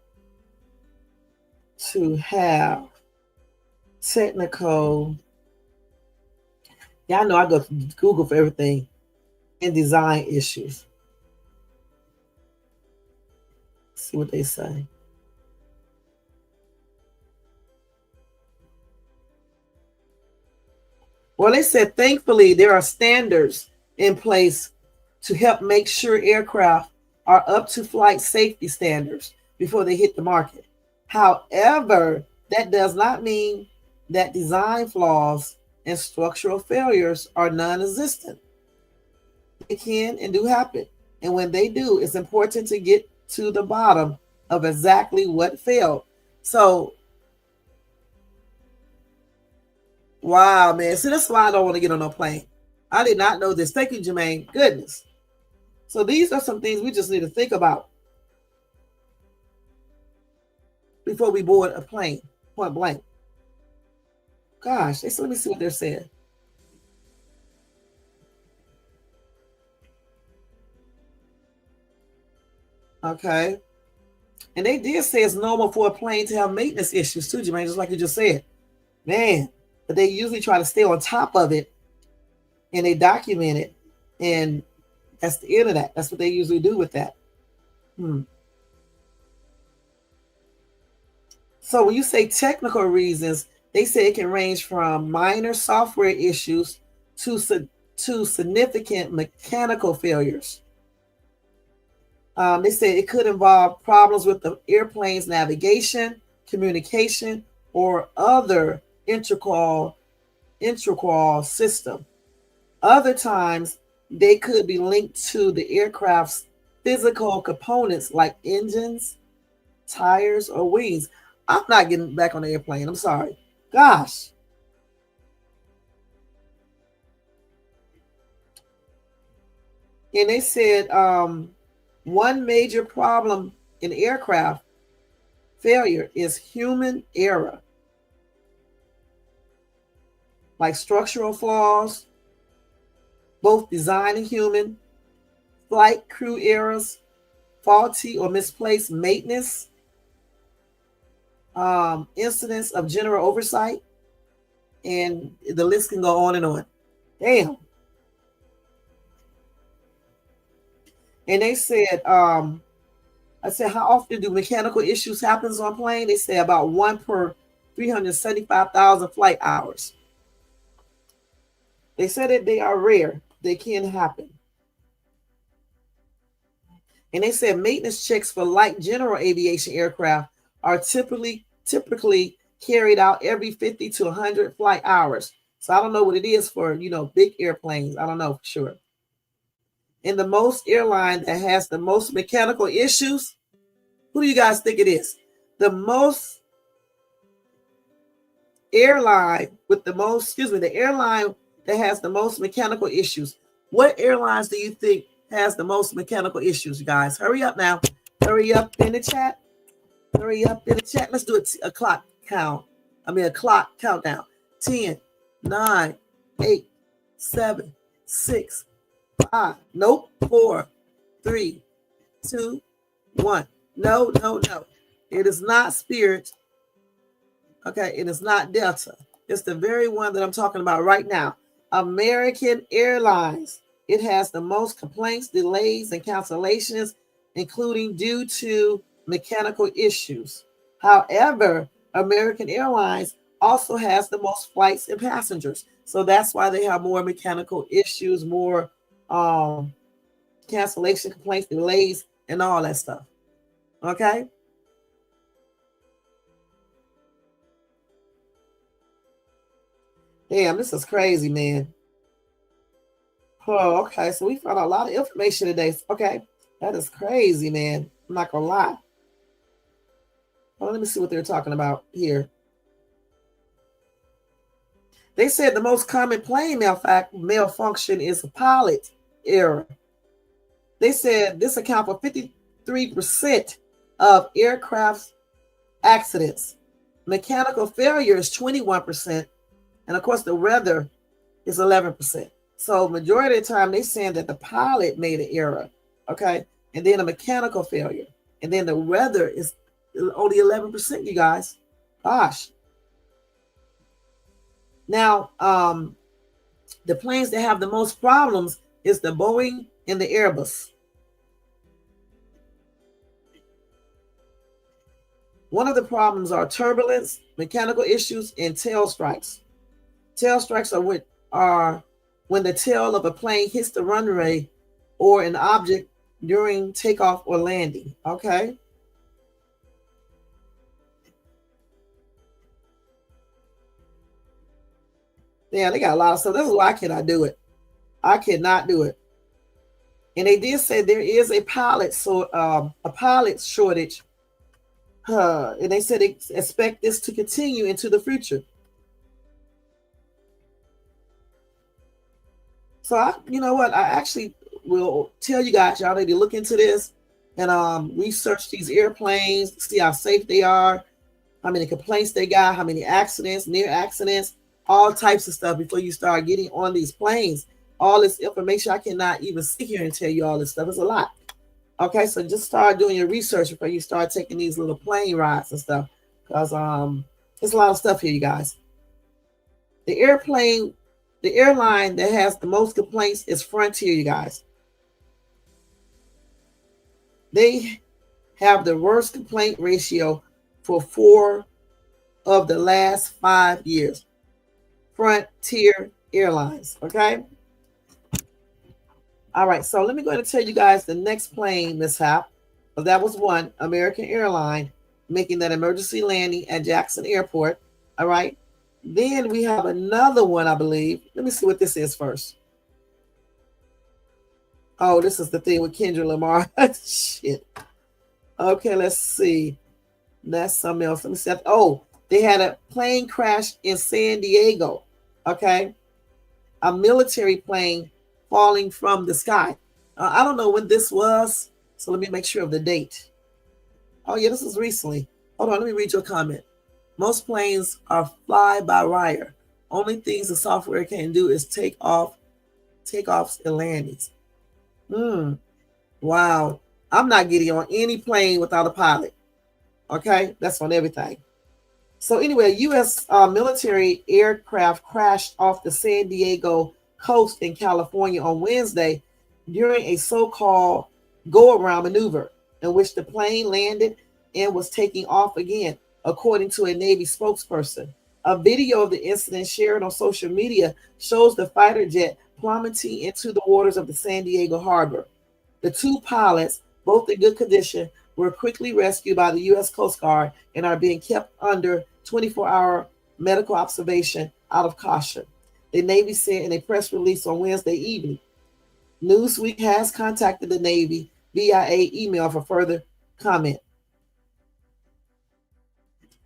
to have technical? Yeah, I know I go to Google for everything. And design issues. Let's see what they say. Well, they said, thankfully, there are standards in place to help make sure aircraft are up to flight safety standards before they hit the market. However, that does not mean that design flaws and structural failures are non-existent. They can and do happen. And when they do, it's important to get to the bottom of exactly what failed. So, wow, man. See, that's why I don't want to get on a plane. I did not know this. Thank you, Jermaine. Goodness. So these are some things we just need to think about before we board a plane, point blank. Gosh, let me see what they're saying. Okay. And they did say it's normal for a plane to have maintenance issues too, Jermaine, just like you just said. Man, but they usually try to stay on top of it and they document it. And that's the end of that. That's what they usually do with that. So when you say technical reasons, they say it can range from minor software issues to significant mechanical failures. They say it could involve problems with the airplane's navigation, communication, or other integral system. Other times, they could be linked to the aircraft's physical components like engines, tires, or wings. I'm not getting back on the airplane. I'm sorry. Gosh. And they said one major problem in aircraft failure is human error, like structural flaws, both design and human, flight crew errors, faulty or misplaced maintenance, incidents of general oversight, and the list can go on and on. Damn. And they said, I said, how often do mechanical issues happen on plane? They say about 1 per 375,000 flight hours. They said that they are rare. They can happen. And they said maintenance checks for light general aviation aircraft are typically carried out every 50 to 100 flight hours. So I don't know what it is for, big airplanes. I don't know for sure. And the most airline that has the most mechanical issues, who do you guys think it is? The most airline with the most, the airline that has the most mechanical issues. What airlines do you think has the most mechanical issues, you guys? Hurry up now. Hurry up in the chat. Hurry up in the chat. Let's do a clock count. A clock countdown. 10, 9, 8, 7, 6, 5. Nope. 4, 3, 2, 1. No. It is not Spirit. Okay, it is not Delta. It's the very one that I'm talking about right now. American Airlines. It has the most complaints, delays, and cancellations, including due to mechanical issues. However, American Airlines also has the most flights and passengers. So that's why they have more mechanical issues, more cancellation complaints, delays, and all that stuff. Okay? Damn, this is crazy, man. Oh, okay. So we found a lot of information today. Okay. That is crazy, man. I'm not gonna lie. Well, let me see what they're talking about here. They said the most common plane malfunction is a pilot error. They said this accounts for 53% of aircraft accidents. Mechanical failure is 21%. And of course, the weather is 11%. So majority of the time, they're saying that the pilot made an error, okay? And then a mechanical failure. And then the weather is only 11%, you guys. Gosh. Now, the planes that have the most problems is the Boeing and the Airbus. One of the problems are turbulence, mechanical issues, and tail strikes. Tail strikes are when the tail of a plane hits the runway or an object during takeoff or landing. Okay. Yeah, they got a lot of stuff. This is why I cannot do it. I cannot do it. And they did say there is a pilot shortage. And they said they expect this to continue into the future. So you know what? I actually will tell you guys, y'all need to look into this and research these airplanes, see how safe they are, how many complaints they got, how many accidents, near accidents, all types of stuff before you start getting on these planes. All this information, I cannot even sit here and tell you all this stuff. It's a lot. Okay, so just start doing your research before you start taking these little plane rides and stuff. Because there's a lot of stuff here, you guys. The airline that has the most complaints is Frontier, you guys. They have the worst complaint ratio for 4 of the last 5 years. Frontier Airlines, okay? All right, so let me go ahead and tell you guys the next plane mishap. Well, that was one, American Airline, making that emergency landing at Jackson Airport. All right. Then we have another one, I believe. Let me see what this is first. Oh, this is the thing with Kendrick Lamar. Shit. Okay, let's see. That's something else. Let me see. Oh, they had a plane crash in San Diego. Okay. A military plane falling from the sky. I don't know when this was, so let me make sure of the date. Oh, yeah, this is recently. Hold on, let me read your comment. Most planes are fly-by-wire. Only things the software can do is takeoffs and landings. Wow. I'm not getting on any plane without a pilot. Okay, that's on everything. So anyway, U.S. Military aircraft crashed off the San Diego coast in California on Wednesday during a so-called go-around maneuver in which the plane landed and was taking off again, according to a Navy spokesperson. A video of the incident shared on social media shows the fighter jet plummeting into the waters of the San Diego harbor. The two pilots, both in good condition, were quickly rescued by the U.S. Coast Guard and are being kept under 24-hour medical observation out of caution, the Navy said in a press release on Wednesday evening. Newsweek has contacted the Navy via email for further comment.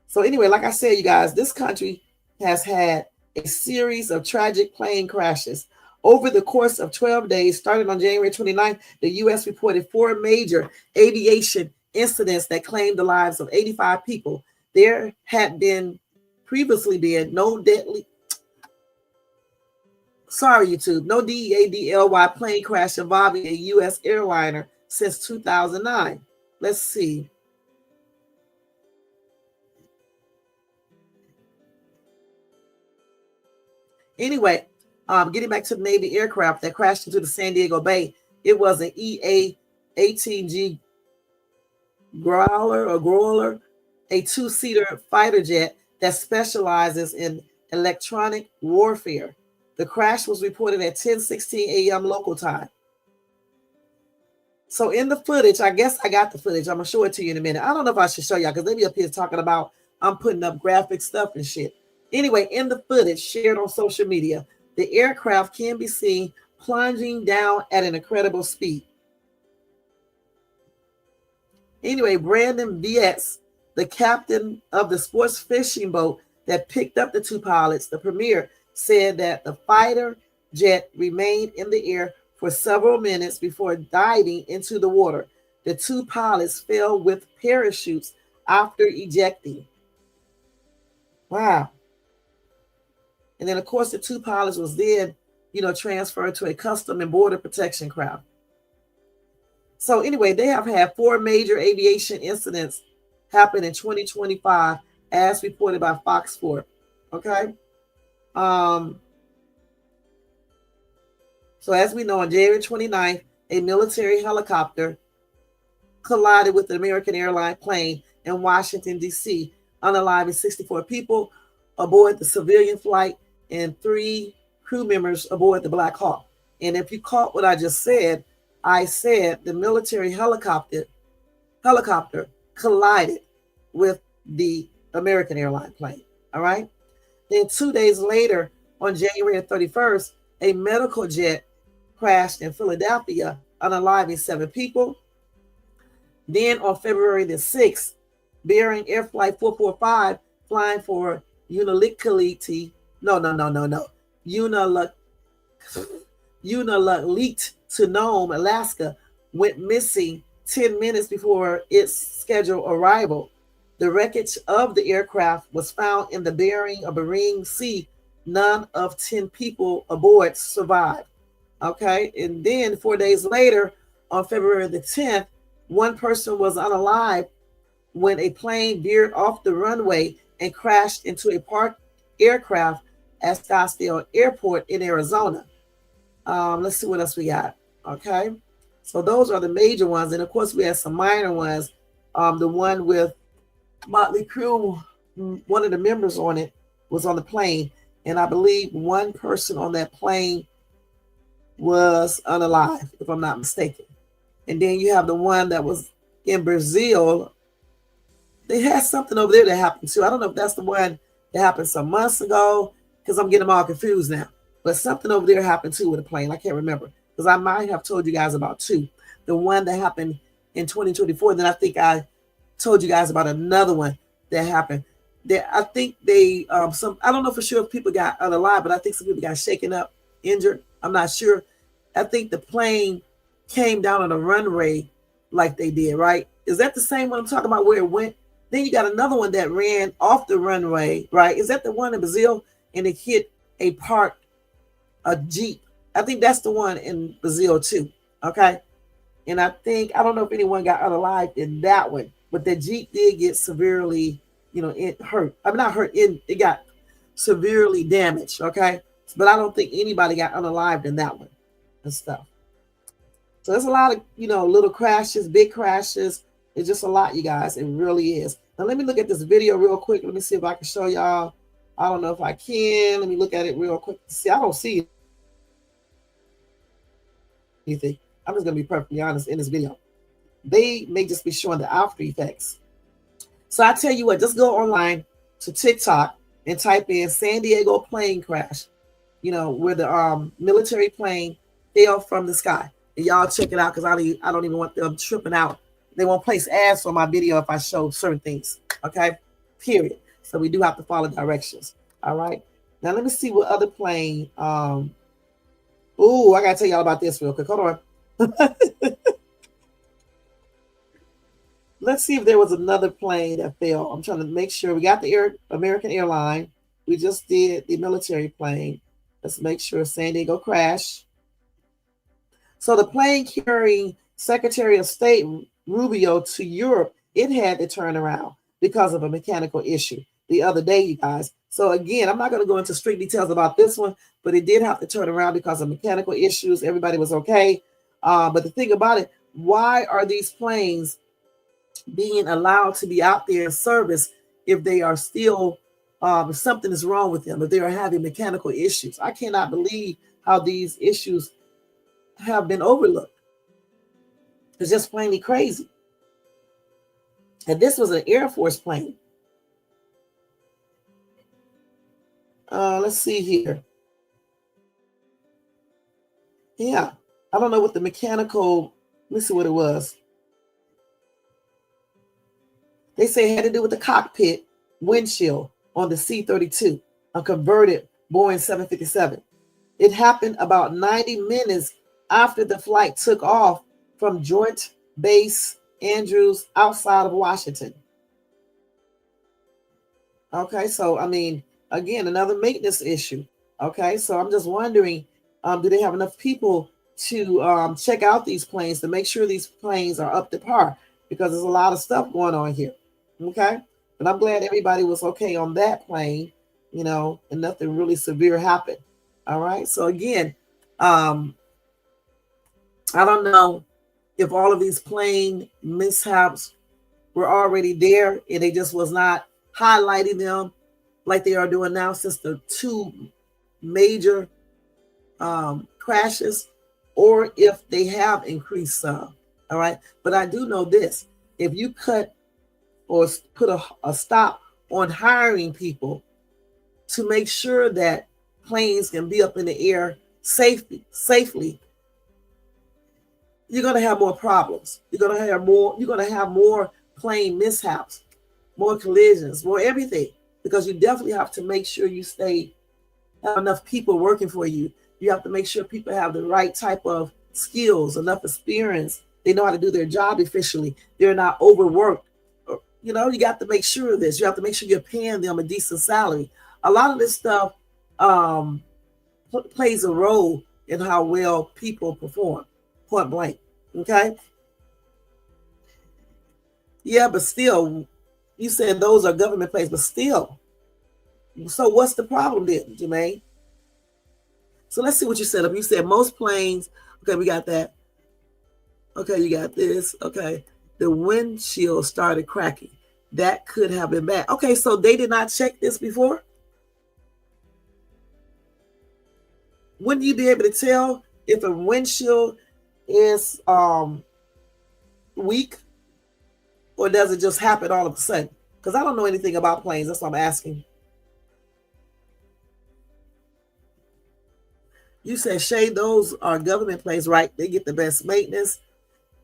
So anyway, like I said, you guys, this country has had a series of tragic plane crashes. Over the course of 12 days, starting on January 29th, the U.S. reported 4 major aviation incidents that claimed the lives of 85 people. There had previously been no deadly, no DEADLY plane crash involving a U.S. airliner since 2009. Let's see. Anyway, getting back to the Navy aircraft that crashed into the San Diego Bay, it was an EA-18G Growler, a 2-seater fighter jet that specializes in electronic warfare. The crash was reported at 10:16 a.m. local time. So in the footage, I guess I got the footage. I'm going to show it to you in a minute. I don't know if I should show y'all because they be up here talking about I'm putting up graphic stuff and shit. Anyway, in the footage shared on social media, the aircraft can be seen plunging down at an incredible speed. Anyway, Brandon Vietz, the captain of the sports fishing boat that picked up the 2 pilots, the premier, said that the fighter jet remained in the air for several minutes before diving into the water. The 2 pilots fell with parachutes after ejecting. Wow. And then, of course, the 2 pilots was then, transferred to a custom and border protection craft. So anyway, they have had 4 major aviation incidents happen in 2025, as reported by Fox 4. Okay. So as we know, on January 29th, a military helicopter collided with an American airline plane in Washington, D.C., unaliving 64 people aboard the civilian flight and 3 crew members aboard the Black Hawk. And if you caught what I just said, I said the military helicopter collided with the American airline plane. All right. Then 2 days later, on January 31st, a medical jet crashed in Philadelphia, unaliving 7 people. Then on February the 6th, bearing Air Flight 445, flying for Unalakleet to Nome, Alaska, went missing 10 minutes before its scheduled arrival. The wreckage of the aircraft was found in the Bering Sea. None of 10 people aboard survived. Okay, and then 4 days later, on February the 10th, 1 person was unalive when a plane veered off the runway and crashed into a parked aircraft at Scottsdale Airport in Arizona. Let's see what else we got. Okay, so those are the major ones, and of course we have some minor ones. The one with Motley Crue, one of the members on it was on the plane, and I believe 1 person on that plane was unalive, if I'm not mistaken. And then you have the one that was in Brazil. They had something over there that happened too. I don't know if that's the one that happened some months ago, because I'm getting them all confused now. But something over there happened too with a plane. I can't remember, because I might have told you guys about 2. The one that happened in 2024. Then I think I told you guys about another one that happened. I think I don't know for sure if people got unalive, but I think some people got shaken up, injured. I'm not sure. I think the plane came down on a runway like they did, right? Is that the same one I'm talking about, where it went? Then you got another one that ran off the runway, right? Is that the one in Brazil? And it hit a Jeep. I think that's the one in Brazil too. Okay. And I don't know if anyone got unalive in that one, but the Jeep did get severely, it hurt. I'm not hurt. It got severely damaged. Okay. But I don't think anybody got unalived in that one and stuff. So there's a lot of, little crashes, big crashes. It's just a lot, you guys. It really is. Now let me look at this video real quick. Let me see if I can show y'all I don't know if I can. Let me look at it real quick. See, I don't see anything. I'm just going to be perfectly honest in this video. They may just be showing the after effects. So I tell you what, just go online to TikTok and type in San Diego plane crash, where the military plane fell from the sky. And y'all check it out, because I don't even want them tripping out. They won't place ads on my video if I show certain things. Okay? Period. So we do have to follow directions. All right. Now let me see what other plane. Ooh, I gotta tell y'all about this real quick. Hold on. Let's see if there was another plane that fell. I'm trying to make sure. We got the American airline. We just did the military plane. Let's make sure San Diego crash. So the plane carrying Secretary of State Rubio to Europe, it had to turn around because of a mechanical issue the other day, you guys. So again, I'm not going to go into strict details about this one, but it did have to turn around because of mechanical issues. Everybody was okay. But the thing about it, why are these planes being allowed to be out there in service if they are still, if something is wrong with them, if they are having mechanical issues? I cannot believe how these issues have been overlooked. It's just plainly crazy. And this was an Air Force plane. Let's see here. Yeah, I don't know what the mechanical, let's see what it was. They say it had to do with the cockpit windshield on the C-32, a converted Boeing 757. It happened about 90 minutes after the flight took off from Joint Base Andrews outside of Washington. Okay, so I mean, again, another maintenance issue. Okay, so I'm just wondering, do they have enough people to check out these planes to make sure these planes are up to par? Because there's a lot of stuff going on here. Okay, but I'm glad everybody was okay on that plane, and nothing really severe happened. All right, so again, I don't know if all of these plane mishaps were already there and they just was not highlighting them like they are doing now since the two major crashes, or if they have increased some. All right, but I do know this: if you cut or put a stop on hiring people to make sure that planes can be up in the air safely, you're going to have more problems. You're going to have more plane mishaps, more collisions, more everything, because you definitely have to make sure you have enough people working for you. You have to make sure people have the right type of skills, enough experience. They know how to do their job efficiently. They're not overworked. You got to make sure of this. You have to make sure you're paying them a decent salary. A lot of this stuff plays a role in how well people perform, point blank. Okay? Yeah, but still, you said those are government planes, but still. So what's the problem then, Jermaine? So let's see what you set up. You said most planes. Okay, we got that. Okay, you got this. Okay. The windshield started cracking. That could have been bad. Okay, so they did not check this before? Wouldn't you be able to tell if a windshield is weak, or does it just happen all of a sudden? Because I don't know anything about planes. That's what I'm asking. You said, Shay, those are government planes, right? They get the best maintenance.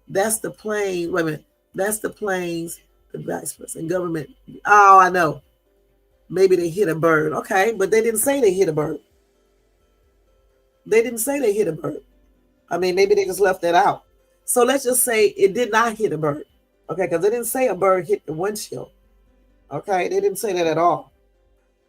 That's the plane. Wait a minute. That's the planes, the vice president, government. Oh, I know. Maybe they hit a bird. Okay, but they didn't say they hit a bird. They didn't say they hit a bird. I mean, maybe they just left that out. So let's just say it did not hit a bird. Okay, because they didn't say a bird hit the windshield. Okay, they didn't say that at all.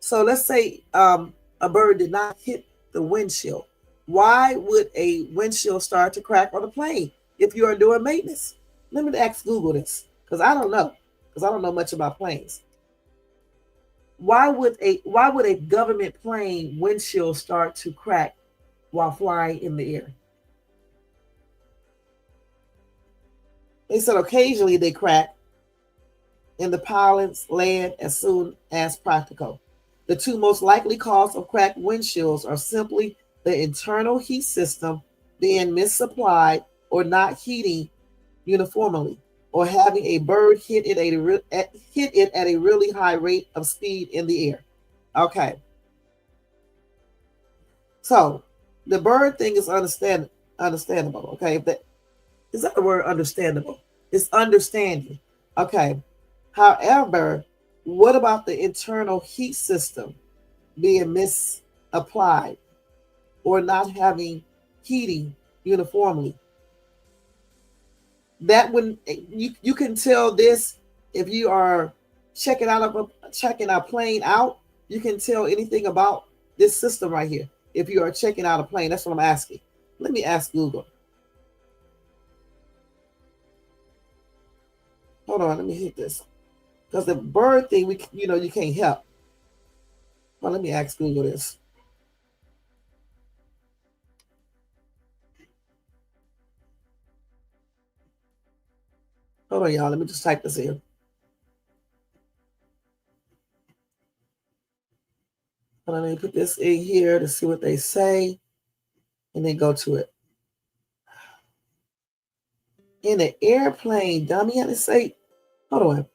So let's say a bird did not hit the windshield. Why would a windshield start to crack on a plane if you are doing maintenance? Let me ask Google this, because I don't know, much about planes. Why would a government plane windshield start to crack while flying in the air? They said occasionally they crack and the pilots land as soon as practical. The two most likely causes of cracked windshields are simply the internal heat system being misapplied or not heating uniformly, or having a bird hit it at a really high rate of speed in the air. Okay, so the bird thing is understandable. Okay, that is that the word understandable? It's understanding. Okay. However, what about the internal heat system being misapplied or not having heating uniformly? That when you can tell this if you are checking a plane out, you can tell anything about this system right here. If you are checking out a plane, that's what I'm asking. Let me ask Google. Hold on, let me hit this. Because the bird thing, you can't help. Well, let me ask Google this. Hold on, y'all. Let me just type this in. Hold on, let me put this in here to see what they say, and then go to it. In an airplane, dummy, how to say? Hold on.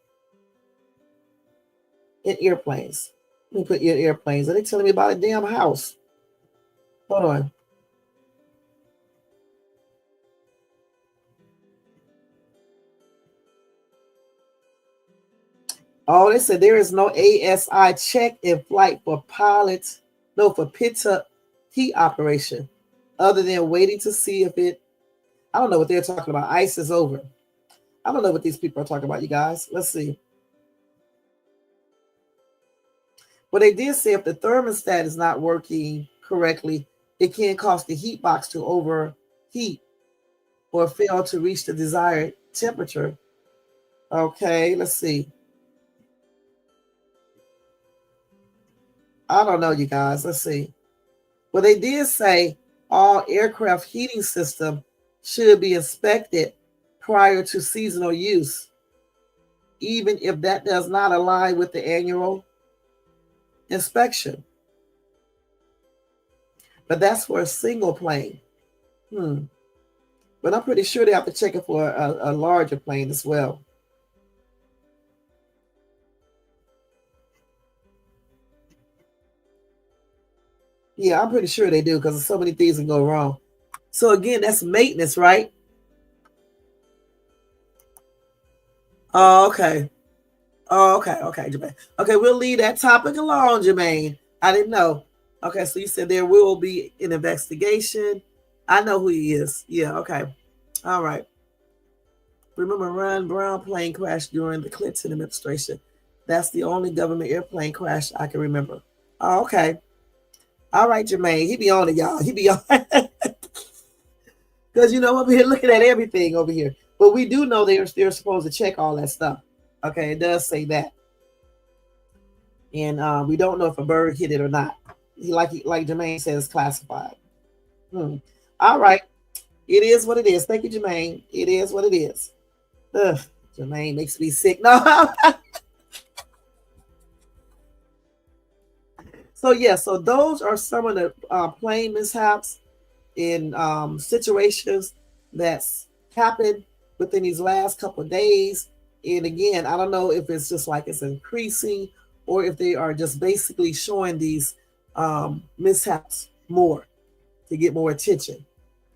In airplanes. Let me put in airplanes. Are they telling me about a damn house? Hold on. Oh, they said there is no ASI check in flight for pilots, no, for pit-up heat operation, other than waiting to see if it, I don't know what they're talking about. Ice is over. I don't know what these people are talking about, you guys. Let's see. Well, they did say if the thermostat is not working correctly, it can cause the heat box to overheat or fail to reach the desired temperature. Okay, let's see. I don't know, you guys. Let's see. Well, they did say all aircraft heating system should be inspected prior to seasonal use, even if that does not align with the annual inspection. But that's for a single plane. But I'm pretty sure they have to check it for a larger plane as well. Yeah, I'm pretty sure they do because so many things can go wrong. So again, that's maintenance, right? Oh, okay. Oh, okay, Jermaine. Okay, we'll leave that topic alone, Jermaine. I didn't know. Okay, so you said there will be an investigation. I know who he is. Yeah, okay. All right. Remember, Ron Brown plane crash during the Clinton administration. That's the only government airplane crash I can remember. Oh, okay. All right, Jermaine. He be on it, y'all. He be on because over here looking at everything over here. But we do know they're supposed to check all that stuff. Okay, it does say that, and we don't know if a bird hit it or not. Like Jermaine says, classified. All right, it is what it is. Thank you, Jermaine. It is what it is. Ugh, Jermaine makes me sick. No. So yeah, so those are some of the plane mishaps in situations that's happened within these last couple of days. And again, I don't know if it's just like it's increasing or if they are just basically showing these mishaps more to get more attention.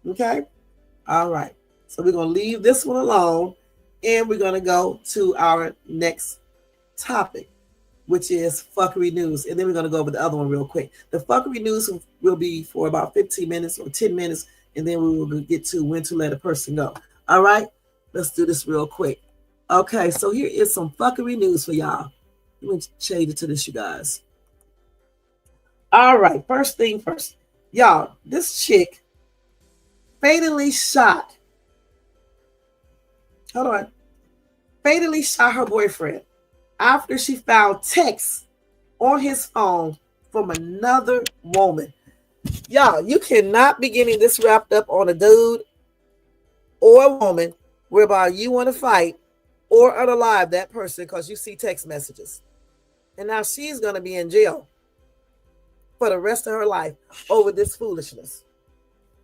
Okay. All right. So we're going to leave this one alone and we're going to go to our next topic, which is fuckery news. And then we're going to go over the other one real quick. The fuckery news will be for about 15 minutes or 10 minutes, and then we will get to when to let a person go. All right, let's do this real quick. Okay, so here is some fuckery news for y'all. Let me change it to this, you guys. All right, first thing first. Y'all, this chick fatally shot. Hold on. Fatally shot her boyfriend after she found texts on his phone from another woman. Y'all, you cannot be getting this wrapped up on a dude or a woman whereby you want to fight or unalive that person because you see text messages. And now she's going to be in jail for the rest of her life over this foolishness.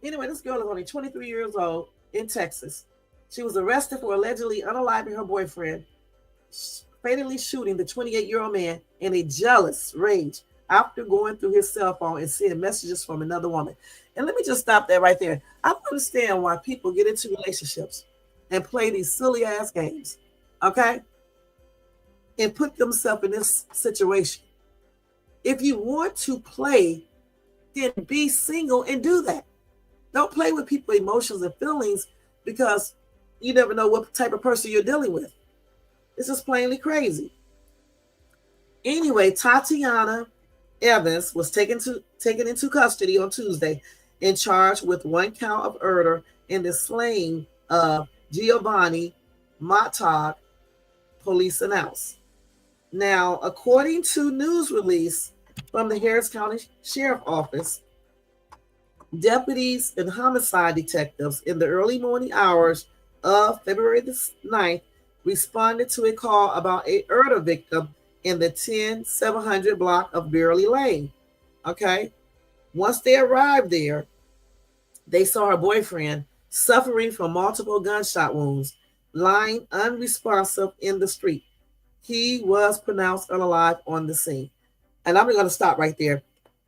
Anyway, this girl is only 23 years old in Texas. She was arrested for allegedly unaliving her boyfriend, fatally shooting the 28-year-old man in a jealous rage after going through his cell phone and seeing messages from another woman. And let me just stop that right there. I don't understand why people get into relationships and play these silly ass games, okay? And put themselves in this situation. If you want to play, then be single and do that. Don't play with people's emotions and feelings because you never know what type of person you're dealing with. It's just plainly crazy. Anyway, Tatiana Evans was taken into custody on Tuesday and charged with 1 count of murder in the slaying of Giovanni Montag, police announced. Now, according to news release from the Harris County Sheriff Office, deputies and homicide detectives in the early morning hours of February the 9th responded to a call about a murder victim in the 10700 block of Beverly Lane. Okay. Once they arrived there, they saw her boyfriend suffering from multiple gunshot wounds, lying unresponsive in the street. He was pronounced unalive on the scene. And I'm going to stop right there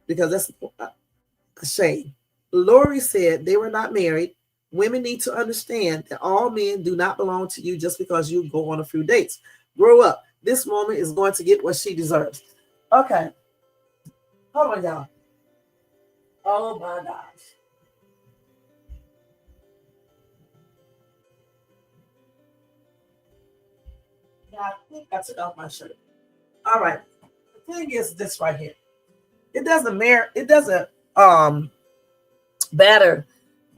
because that's a shame. Lori said they were not married. Women need to understand that all men do not belong to you just because you go on a few dates. Grow up. This woman is going to get what she deserves. Okay. Hold on, y'all. Oh, my gosh. Yeah, I think I took off my shirt. All right. The thing is this right here. It doesn't matter. It doesn't matter.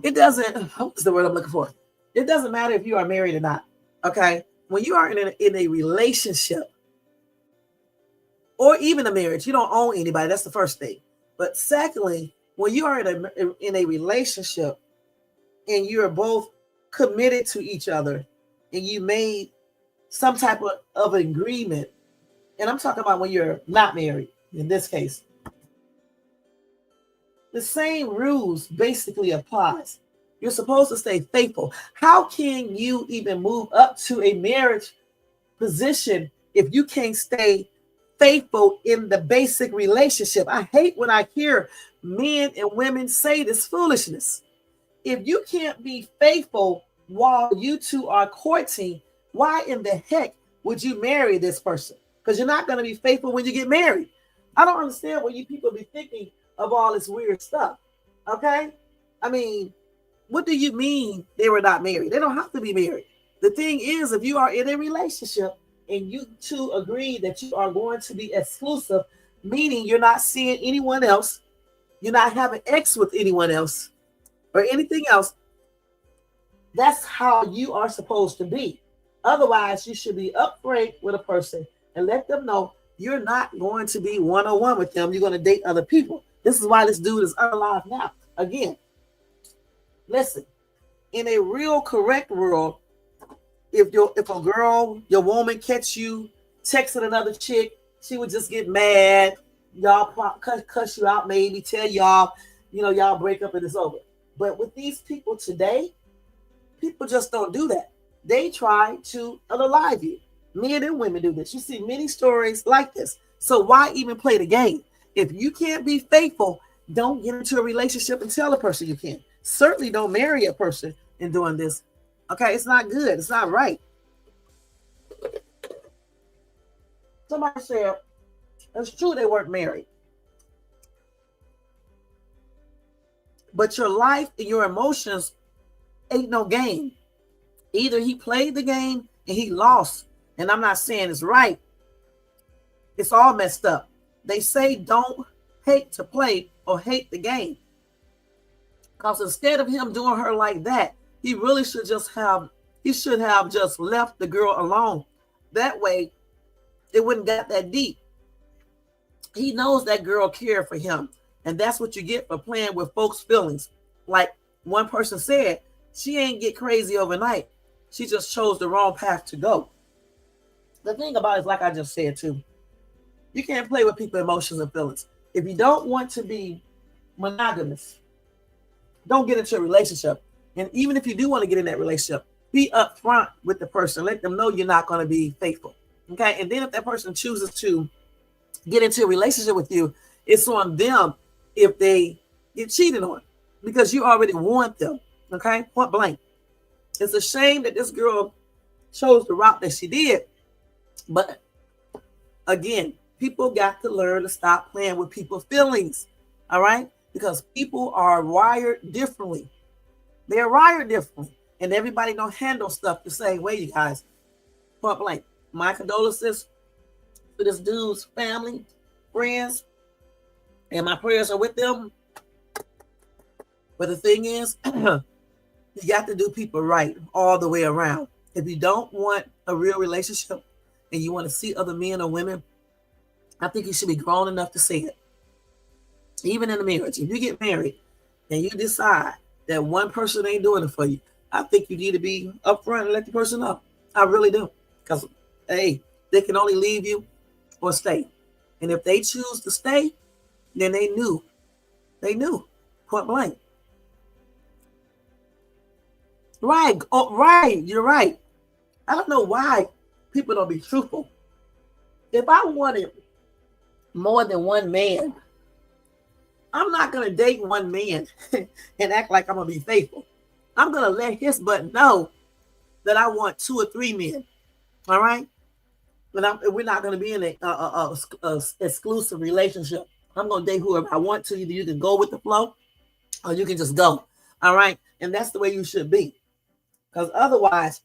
It doesn't. What's the word I'm looking for? It doesn't matter if you are married or not. Okay. When you are in a relationship or even a marriage, you don't own anybody. That's the first thing. But secondly, when you are in a relationship and you're both committed to each other and you made some type of agreement, and I'm talking about when you're not married in this case, the same rules basically applies. You're supposed to stay faithful. How can you even move up to a marriage position if you can't stay faithful in the basic relationship? I hate when I hear men and women say this foolishness. If you can't be faithful while you two are courting, why in the heck would you marry this person? Because you're not going to be faithful when you get married. I don't understand what you people be thinking of all this weird stuff. Okay? I mean, what do you mean they were not married? They don't have to be married. The thing is, if you are in a relationship and you two agree that you are going to be exclusive, meaning you're not seeing anyone else, you're not having sex with anyone else or anything else, that's how you are supposed to be. Otherwise, you should be upfront with a person and let them know you're not going to be one-on-one with them. You're going to date other people. This is why this dude is unalive now. Again, listen, in a real correct world, if a girl, your woman catch you texting another chick, she would just get mad. Y'all cuss you out, maybe tell y'all, y'all break up and it's over. But with these people today, people just don't do that. They try to unalive you. Men and women do this. You see many stories like this. So why even play the game? If you can't be faithful, don't get into a relationship and tell a person you can. Certainly don't marry a person in doing this. Okay, it's not good. It's not right. Somebody said, it's true they weren't married. But your life and your emotions ain't no game. Either he played the game and he lost. And I'm not saying it's right. It's all messed up. They say don't hate to play or hate the game. Because instead of him doing her like that, he really should have just left the girl alone. That way, it wouldn't got that deep. He knows that girl cared for him. And that's what you get for playing with folks' feelings. Like one person said, she ain't get crazy overnight. She just chose the wrong path to go. The thing about it is, like I just said too, you can't play with people's emotions and feelings. If you don't want to be monogamous, don't get into a relationship. And even if you do want to get in that relationship, be upfront with the person. Let them know you're not going to be faithful. Okay. And then if that person chooses to get into a relationship with you, it's on them if they get cheated on, because you already want them. Okay. Point blank. It's a shame that this girl chose the route that she did. But again, people got to learn to stop playing with people's feelings. All right. Because people are wired differently. They're wired differently. And everybody don't handle stuff the same way, you guys. Point blank. My condolences to this dude's family, friends, and my prayers are with them. But the thing is, you got to do people right all the way around. If you don't want a real relationship and you want to see other men or women, I think you should be grown enough to say it. Even in a marriage, if you get married and you decide that one person ain't doing it for you, I think you need to be upfront and let the person know. I really do. Because, hey, they can only leave you or stay. And if they choose to stay, then they knew. They knew. Point blank. Right. Oh, right. You're right. I don't know why people don't be truthful. If I wanted more than one man, I'm not going to date one man and act like I'm going to be faithful. I'm going to let his butt know that I want 2 or 3 men. All right? But we're not going to be in a exclusive relationship. I'm going to date whoever I want to. Either you can go with the flow or you can just go. All right? And that's the way you should be. Because otherwise,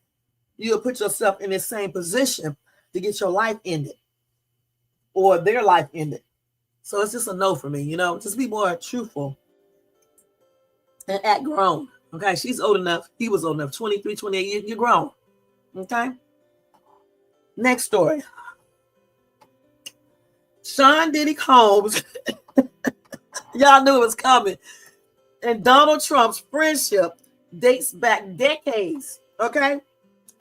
you'll put yourself in the same position to get your life ended or their life ended. So it's just a no for me, you know. Just be more truthful and act grown. Okay, she's old enough. He was old enough. 23, 28, you're grown. Okay. Next story. Sean Diddy Combs. Y'all knew it was coming. And Donald Trump's friendship dates back decades. Okay.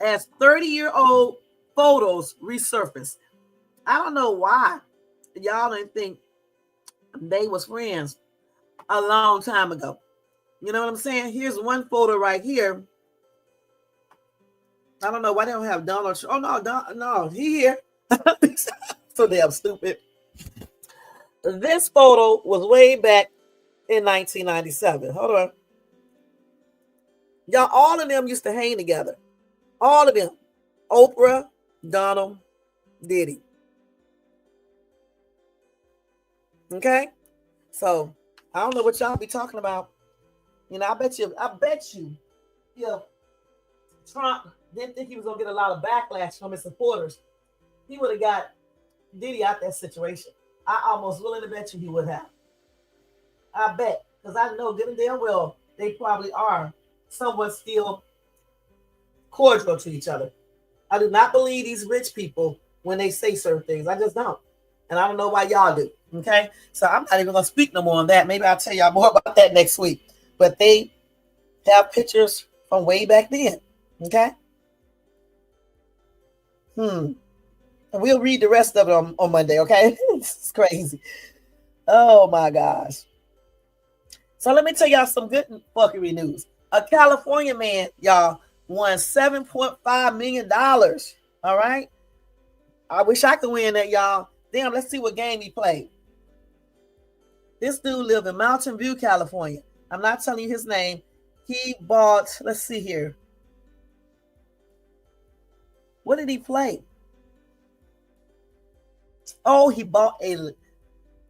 As 30-year-old photos resurfaced. I don't know why y'all didn't think they was friends a long time ago. You know what I'm saying? Here's one photo right here. I don't know why they don't have Donald Trump. Oh, no, he here. So damn stupid. This photo was way back in 1997. Hold on. Y'all, all of them used to hang together. All of them. Oprah, Donald, Diddy. Okay? So, I don't know what y'all be talking about. You know, I bet you, if Trump didn't think he was going to get a lot of backlash from his supporters, he would have got Diddy out that situation. I almost willing to bet you he would have. I bet. Because I know good and damn well they probably are somewhat still cordial to each other. I do not believe these rich people when they say certain things. I just don't. And I don't know why y'all do. Okay? So I'm not even going to speak no more on that. Maybe I'll tell y'all more about that next week. But they have pictures from way back then. Okay? And we'll read the rest of it on Monday, okay? It's crazy. Oh, my gosh. So let me tell y'all some good fuckery news. A California man, y'all, won $7.5 million. All right? I wish I could win that, y'all. Damn, let's see what game he played. This dude lived in Mountain View, California. I'm not telling you his name. He bought, let's see here. What did he play? Oh, he bought a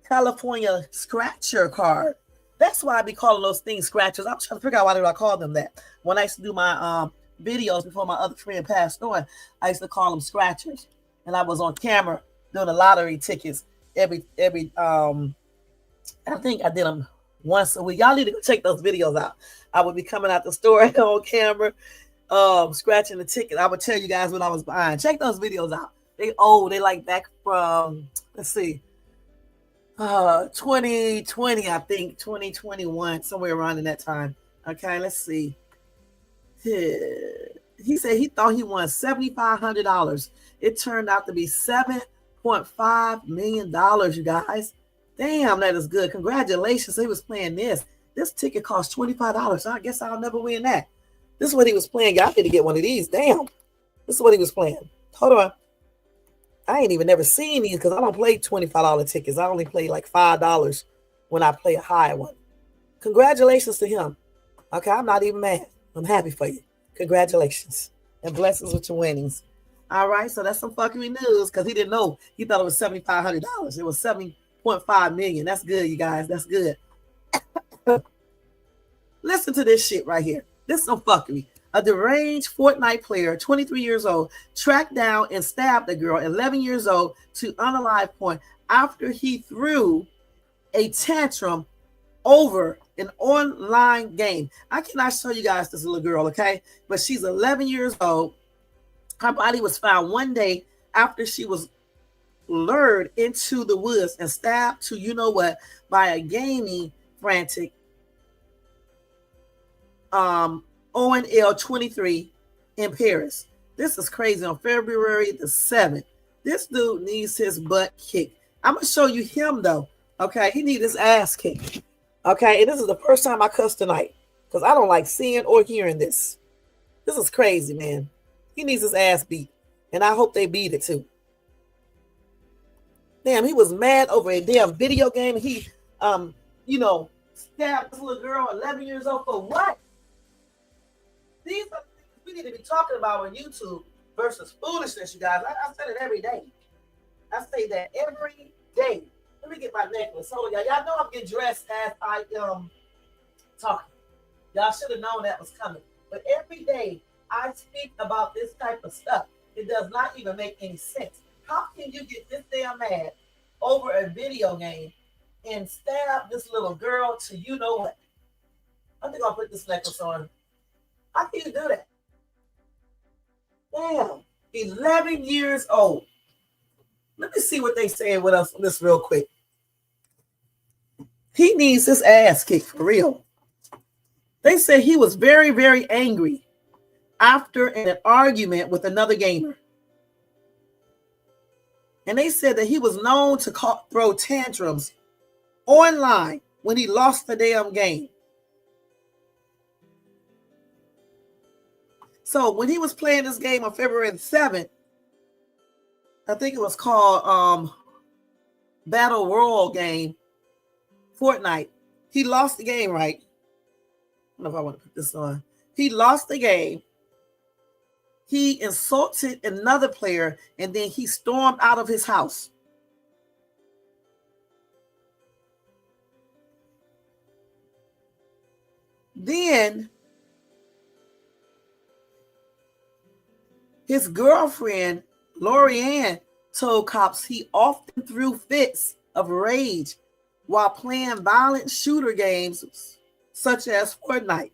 California scratcher card. That's why I be calling those things scratchers. I'm trying to figure out why I call them that. When I used to do my videos before my other friend passed on, I used to call them scratchers. And I was on camera doing the lottery tickets every I think I did them once a week. Y'all need to go check those videos out. I would be coming out the store on camera, scratching the ticket. I would tell you guys what I was buying. Check those videos out. They old. They like back from, let's see, 2020, I think, 2021, somewhere around in that time. Okay, let's see. He said he thought he won $7,500. It turned out to be $7.5 million, you guys. Damn, that is good. Congratulations. He was playing this. This ticket cost $25. I guess I'll never win that. This is what he was playing. Y'all need to get one of these. Damn. This is what he was playing. Hold on. I ain't even never seen these because I don't play $25 tickets. I only play like $5 when I play a high one. Congratulations to him. Okay, I'm not even mad. I'm happy for you. Congratulations. And blessings with your winnings. All right, so that's some fuckery news because he didn't know. He thought it was $7,500. It was $7.5 million. That's good, you guys. That's good. Listen to this shit right here. This is some fuckery. A deranged Fortnite player, 23 years old, tracked down and stabbed a girl, 11 years old, to unalive point after he threw a tantrum over an online game. I cannot show you guys this little girl, okay? But she's 11 years old. Her body was found one day after she was lured into the woods and stabbed to you know what by a gaming frantic ONL 23 in Paris. This is crazy. On February the 7th, this dude needs his butt kicked. I'm gonna show you him though. Okay, he needs his ass kicked. Okay, and this is the first time I cuss tonight because I don't like seeing or hearing this. This is crazy, man. He needs his ass beat, and I hope they beat it too. Damn, he was mad over a damn video game. He, stabbed this little girl, 11 years old, for what? These are things we need to be talking about on YouTube versus foolishness, you guys. I said it every day. I say that every day. Let me get my necklace. Hold on, y'all know I'm getting dressed as I talking. Y'all should have known that was coming. But every day I speak about this type of stuff. It does not even make any sense. How can you get this damn mad over a video game and stab this little girl to you know what? I think I'll put this necklace on. How can you do that? Damn, 11 years old. Let me see what they saying with us on this real quick. He needs his ass kicked for real. They say he was very, very angry after an argument with another gamer. And they said that he was known to throw tantrums online when he lost the damn game. So when he was playing this game on February the 7th, I think it was called Battle Royale game, Fortnite. He lost the game, right? I don't know if I want to put this on. He lost the game. He insulted another player, and then he stormed out of his house. Then his girlfriend, Lorianne, told cops he often threw fits of rage while playing violent shooter games such as Fortnite.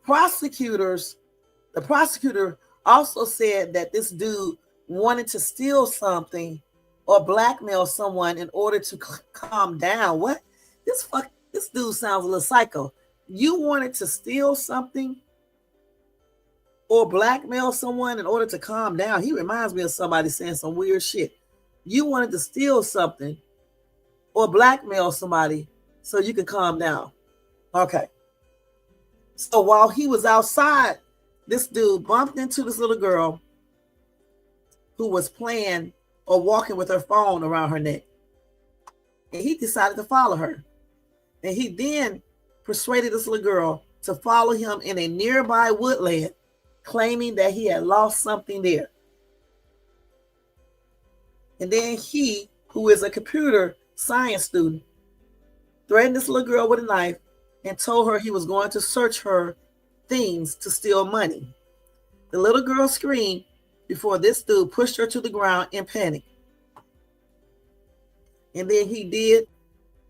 The prosecutor also said that this dude wanted to steal something or blackmail someone in order to calm down. What? This dude sounds a little psycho. You wanted to steal something or blackmail someone in order to calm down. He reminds me of somebody saying some weird shit. You wanted to steal something or blackmail somebody so you can calm down. Okay. So while he was outside, this dude bumped into this little girl who was playing or walking with her phone around her neck. And he decided to follow her. And he then persuaded this little girl to follow him in a nearby woodland, claiming that he had lost something there. And then he, who is a computer science student, threatened this little girl with a knife and told her he was going to search her things to steal money. The little girl screamed before this dude pushed her to the ground in panic. And then he did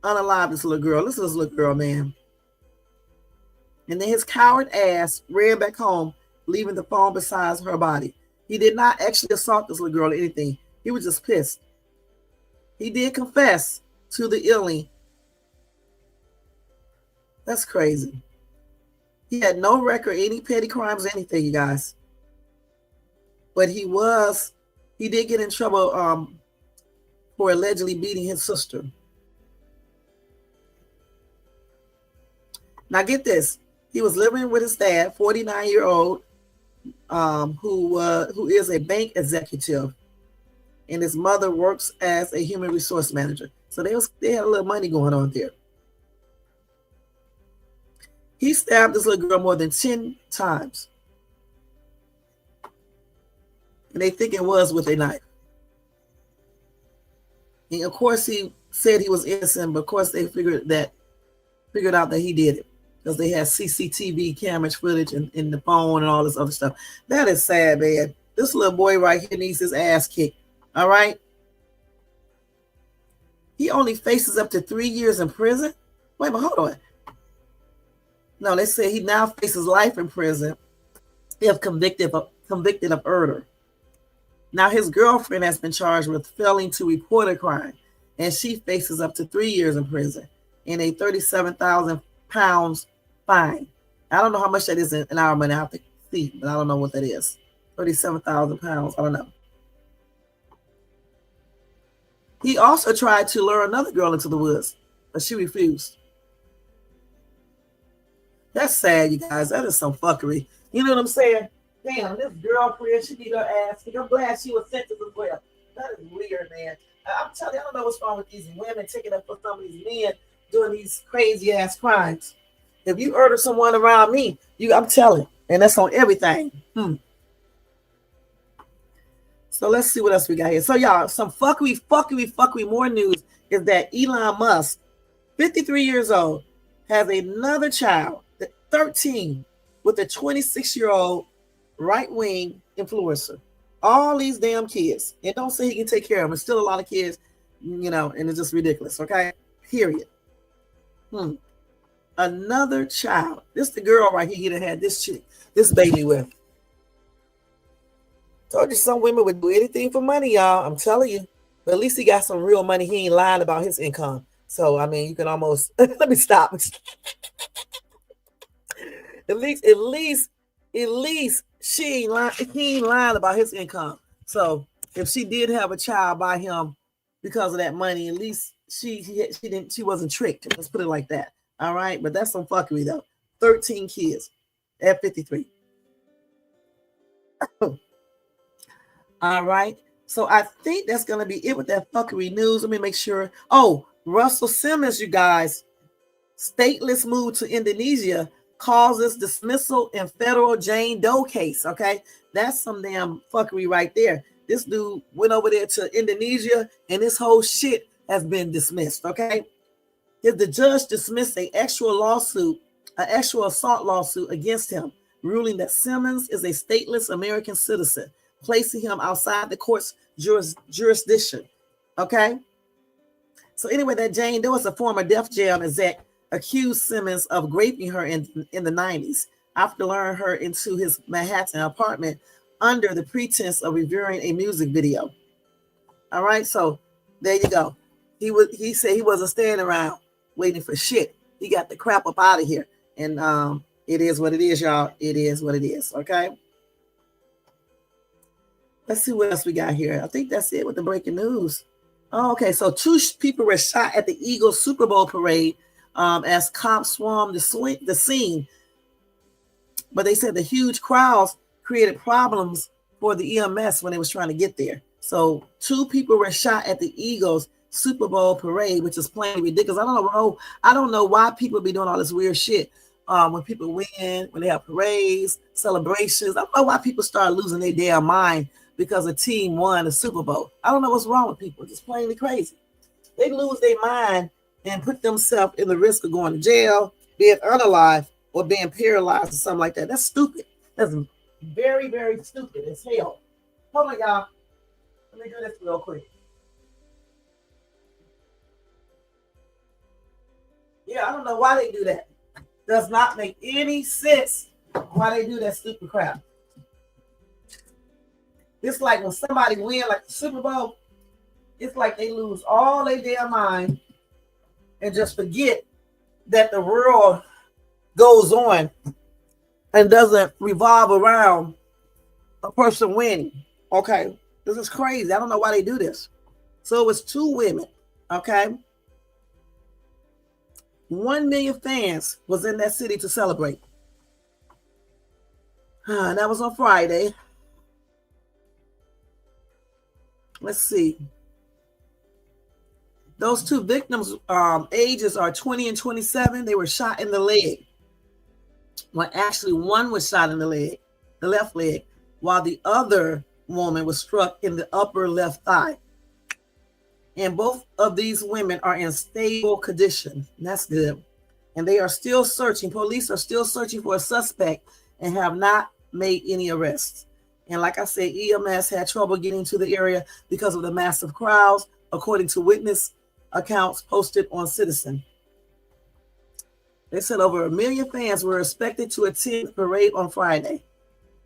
unalive this little girl. Listen to this little girl, man. And then his coward ass ran back home, leaving the phone beside her body. He did not actually assault this little girl or anything. He was just pissed. He did confess to the illing. That's crazy. He had no record, any petty crimes, anything, you guys. But he did get in trouble for allegedly beating his sister. Now get this. He was living with his dad, 49-year-old, who is a bank executive, and his mother works as a human resource manager. So they had a little money going on there. He stabbed this little girl more than 10 times. And they think it was with a knife. And of course he said he was innocent, but of course they figured out that he did it. Because they had CCTV camera footage in the phone and all this other stuff. That is sad, man. This little boy right here needs his ass kicked. All right? He only faces up to 3 years in prison. Wait a minute, hold on. No, they say he now faces life in prison if convicted of murder. Now his girlfriend has been charged with failing to report a crime, and she faces up to 3 years in prison and a 37,000 pounds fine. I don't know how much that is in our money. I have to see, but I don't know what that is. 37,000 pounds. I don't know. He also tried to lure another girl into the woods, but she refused. That's sad, you guys. That is some fuckery. You know what I'm saying? Damn, this girlfriend, she need her ass. I'm glad she was sentenced as well. That is weird, man. I'm telling you, I don't know what's wrong with these women taking up for some of these men doing these crazy ass crimes. If you murder someone around me, I'm telling, and that's on everything. So let's see what else we got here. So y'all, some fuckery more news is that Elon Musk, 53 years old, has another child, 13, with a 26-year-old right-wing influencer. All these damn kids. And don't say he can take care of them. There's still a lot of kids, and it's just ridiculous, okay? Period. Another child. This the girl right here that had this baby with. Told you some women would do anything for money, y'all. I'm telling you. But at least he got some real money. He ain't lying about his income. So, I mean, you can almost... Let me stop. At least he ain't lying about his income. So, if she did have a child by him because of that money, at least she wasn't tricked. Let's put it like that. All right? But that's some fuckery, though. 13 kids at 53. All right. So I think that's going to be it with that fuckery news. Let me make sure. Oh, Russell Simmons, you guys. Stateless move to Indonesia causes dismissal in federal Jane Doe case. Okay. That's some damn fuckery right there. This dude went over there to Indonesia and this whole shit has been dismissed. Okay. The judge dismissed an actual assault lawsuit against him, ruling that Simmons is a stateless American citizen, placing him outside the court's jurisdiction. Okay. So anyway, that Jane Doe is a former Def Jam exec, accused Simmons of raping her in the 90s after luring her into his Manhattan apartment under the pretense of reviewing a music video. All right. So there you go. He said he wasn't standing around waiting for shit. He got the crap up out of here. And it is what it is, y'all. It is what it is. Okay. Let's see what else we got here. I think that's it with the breaking news. Oh, okay, so 2 people were shot at the Eagles Super Bowl parade as cops swarmed the scene. But they said the huge crowds created problems for the EMS when they was trying to get there. So 2 people were shot at the Eagles Super Bowl parade, which is plain ridiculous. I don't know why people be doing all this weird shit. When people win, when they have parades, celebrations. I don't know why people start losing their damn mind because a team won the Super Bowl. I don't know what's wrong with people. It's plainly crazy. They lose their mind and put themselves in the risk of going to jail, being unalive, or being paralyzed or something like that. That's stupid. That's very, very stupid as hell. Hold on, y'all. Let me do this real quick. Yeah, I don't know why they do that. Does not make any sense why they do that stupid crap. It's like when somebody win like the Super Bowl, it's like they lose all their damn mind and just forget that the world goes on and doesn't revolve around a person winning. Okay, this is crazy. I don't know why they do this. So it was 2 women, okay? 1 million fans was in that city to celebrate. And that was on Friday. Let's see. Those 2 victims' ages are 20 and 27. They were shot in the leg. Well, actually, one was shot in the leg, the left leg, while the other woman was struck in the upper left thigh. And both of these women are in stable condition. That's good. And they are still searching. Police are still searching for a suspect and have not made any arrests. And like I said, EMS had trouble getting to the area because of the massive crowds, according to witness accounts posted on Citizen. They said over 1 million fans were expected to attend the parade on Friday.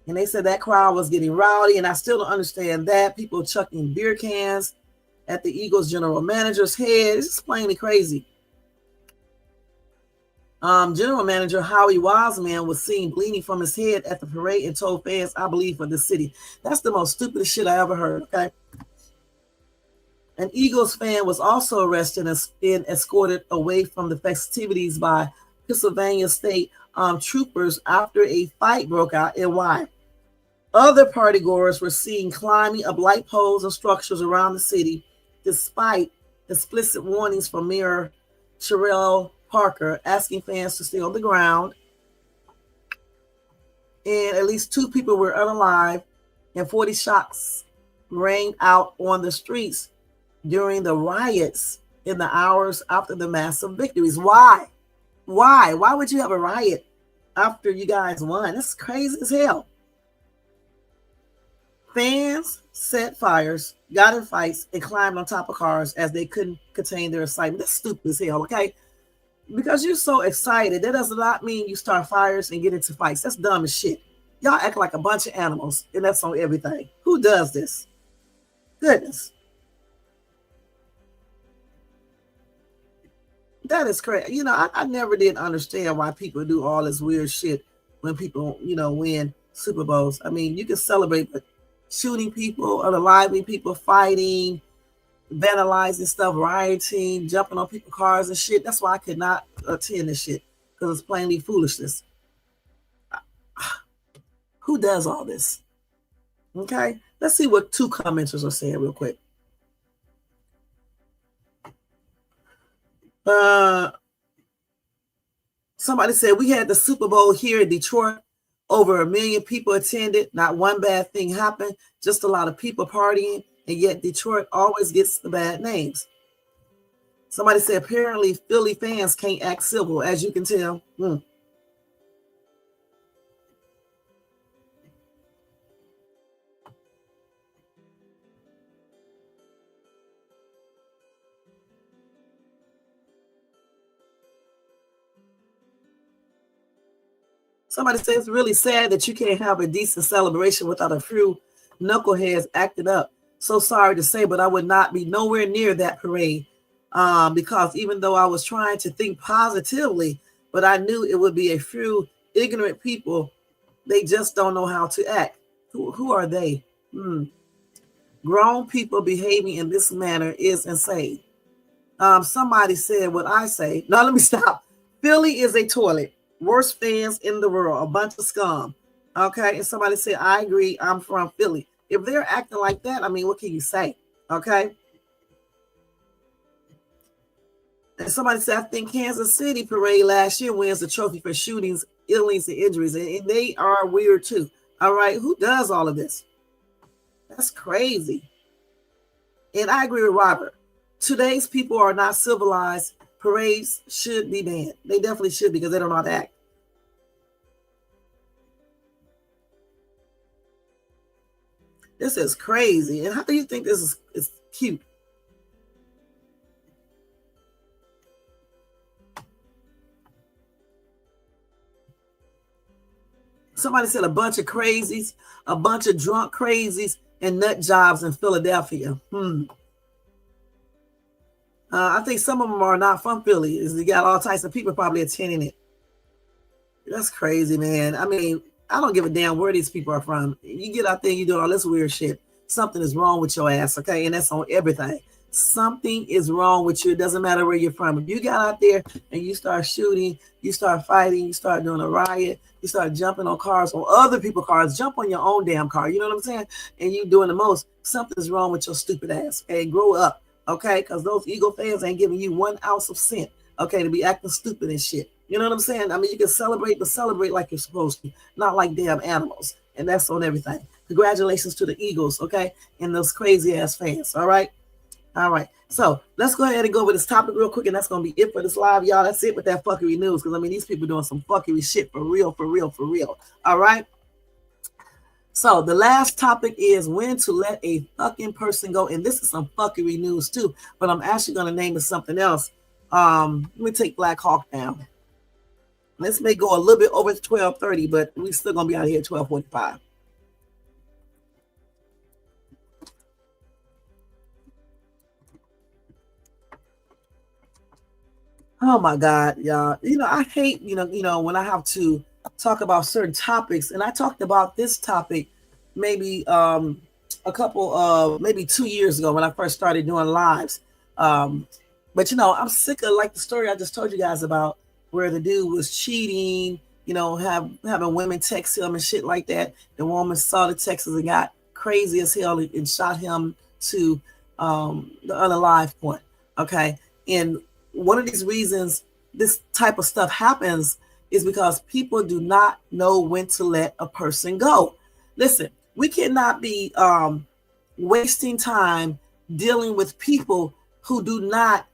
And they said that crowd was getting rowdy, and I still don't understand that. People chucking beer cans at the Eagles general manager's head. It's just plainly crazy. General manager Howie Wiseman was seen bleeding from his head at the parade and told fans, "I believe for the city." That's the most stupidest shit I ever heard, okay? An Eagles fan was also arrested and escorted away from the festivities by Pennsylvania State troopers after a fight broke out. And why? Other partygoers were seen climbing up light poles and structures around the city, despite explicit warnings from Mayor Sherelle Parker asking fans to stay on the ground. And at least 2 people were unalive, and 40 shots rang out on the streets during the riots in the hours after the massive victories. Why? Why would you have a riot after you guys won? That's crazy as hell. Fans set fires, got in fights, and climbed on top of cars as they couldn't contain their excitement. That's stupid as hell, okay? Because you're so excited, that does not mean you start fires and get into fights. That's dumb as shit. Y'all act like a bunch of animals, and that's on everything. Who does this? Goodness. That is crazy. You know, I never did understand why people do all this weird shit when people, win Super Bowls. I mean, you can celebrate, but shooting people, unaliving people, fighting, vandalizing stuff, rioting, jumping on people's cars and shit. That's why I could not attend this shit, because it's plainly foolishness. Who does all this? Okay, let's see what 2 commenters are saying real quick. Somebody said, "We had the Super Bowl here in Detroit. Over 1 million people attended. Not one bad thing happened. Just a lot of people partying. And yet Detroit always gets the bad names." Somebody said, "Apparently Philly fans can't act civil, as you can tell." Somebody says, "It's really sad that you can't have a decent celebration without a few knuckleheads acting up. So sorry to say, but I would not be nowhere near that parade. Because even though I was trying to think positively, but I knew it would be a few ignorant people. They just don't know how to act." Who are they? Grown people behaving in this manner is insane. Somebody said what I say. No, let me stop. Philly is a toilet. Worst fans in the world. A bunch of scum. Okay. And somebody said, "I agree. I'm from Philly." If they're acting like that, I mean, what can you say? Okay. And somebody said, "I think Kansas City parade last year wins the trophy for shootings, illness, and injuries." And they are weird too. All right. Who does all of this? That's crazy. And I agree with Robert. Today's people are not civilized. Parades should be banned. They definitely should, because they don't know how to act. This is crazy. And how do you think this is cute? Somebody said a bunch of crazies, a bunch of drunk crazies and nut jobs in Philadelphia. I think some of them are not from Philly. You got all types of people probably attending it. That's crazy, man. I mean, I don't give a damn where these people are from. You get out there, you doing all this weird shit. Something is wrong with your ass, okay? And that's on everything. something is wrong with you. It doesn't matter where you're from. If you got out there and you start shooting, you start fighting, you start doing a riot, you start jumping on cars, on other people's cars, jump on your own damn car, you know what I'm saying? And you doing the most, something's wrong with your stupid ass. Okay, grow up, okay? Because those ego fans ain't giving you 1 ounce of sense, okay, to be acting stupid and shit. You know what I'm saying? I mean, you can celebrate, but celebrate like you're supposed to, not like damn animals. And that's on everything. Congratulations to the Eagles, okay? And those crazy ass fans, all right? All right, so let's go ahead and go over this topic real quick, and that's going to be it for this live, y'all. That's it with that fuckery news, because, I mean, these people doing some fuckery shit for real, for real, for real. All right? So the last topic is when to let a fucking person go, and this is some fuckery news, too, but I'm actually going to name it something else. Let me take Black Hawk down. This may go a little bit over 12:30, but we're still going to be out here at 12:45. Oh my God, y'all. You know, I hate, you know, when I have to talk about certain topics. And I talked about this topic maybe a couple of maybe 2 years ago when I first started doing lives. But you know, I'm sick of like the story I just told you guys about where the dude was cheating, you know, having women text him and shit like that. The woman saw the texts and got crazy as hell and shot him to the unalive point. Okay. And one of these reasons this type of stuff happens is because people do not know when to let a person go. Listen, we cannot be wasting time dealing with people who do not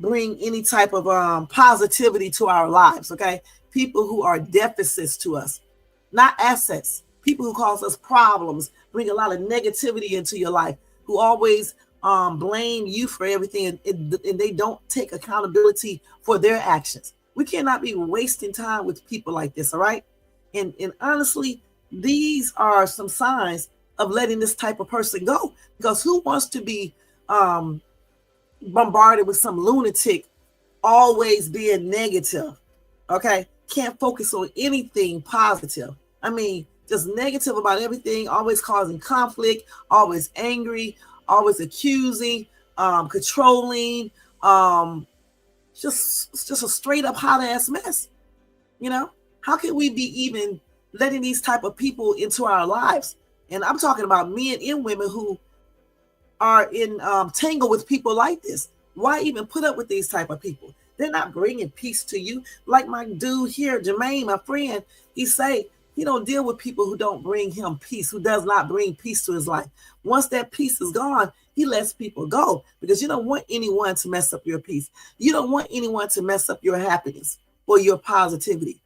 bring any type of positivity to our lives, okay? People who are deficits to us, not assets. People who cause us problems, bring a lot of negativity into your life, who always blame you for everything, and they don't take accountability for their actions. We cannot be wasting time with people like this, all right? And honestly, these are some signs of letting this type of person go, because who wants to be bombarded with some lunatic always being negative, okay? Can't focus on anything positive. I mean, just negative about everything, always causing conflict, always angry, always accusing, controlling, just a straight up hot ass mess. You know, how can we be even letting these type of people into our lives? And I'm talking about men and women who are in tangle with people like this. Why even put up with these type of people? They're not bringing peace to you. Like my dude here, Jermaine, my friend, he say he don't deal with people who don't bring him peace, who does not bring peace to his life. Once that peace is gone, he lets people go, because you don't want anyone to mess up your peace. You don't want anyone to mess up your happiness or your positivity.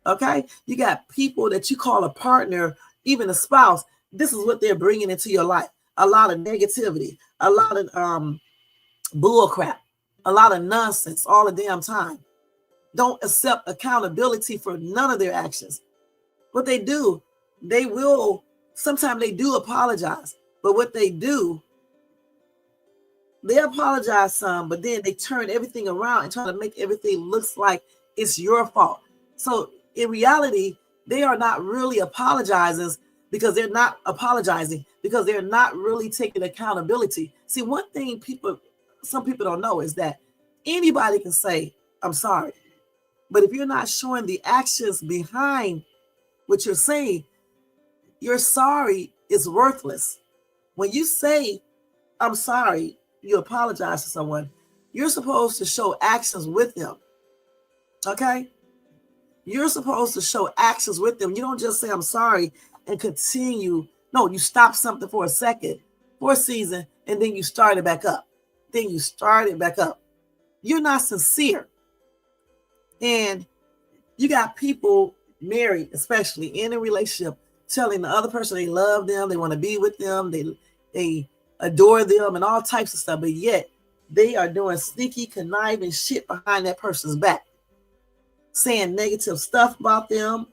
Okay? You got people that you call a partner, even a spouse. This is what they're bringing into your life. A lot of negativity, a lot of bull crap, a lot of nonsense all the damn time. Don't accept accountability for none of their actions. What they do, they will, sometimes they do apologize, but what they do, they apologize some, but then they turn everything around and try to make everything looks like it's your fault. So in reality, they are not really apologizing because they're not apologizing because they're not really taking accountability. See, one thing some people don't know is that anybody can say, I'm sorry. But if you're not showing the actions behind what you're saying, your sorry is worthless. When you say, I'm sorry, you apologize to someone, you're supposed to show actions with them. Okay? You're supposed to show actions with them. You don't just say, I'm sorry, and continue. No, you stop something for a second, for a season, and then you start it back up. Then you start it back up. You're not sincere. And you got people married, especially in a relationship, telling the other person they love them, they want to be with them, they adore them, and all types of stuff, but yet they are doing sneaky, conniving shit behind that person's back, saying negative stuff about them,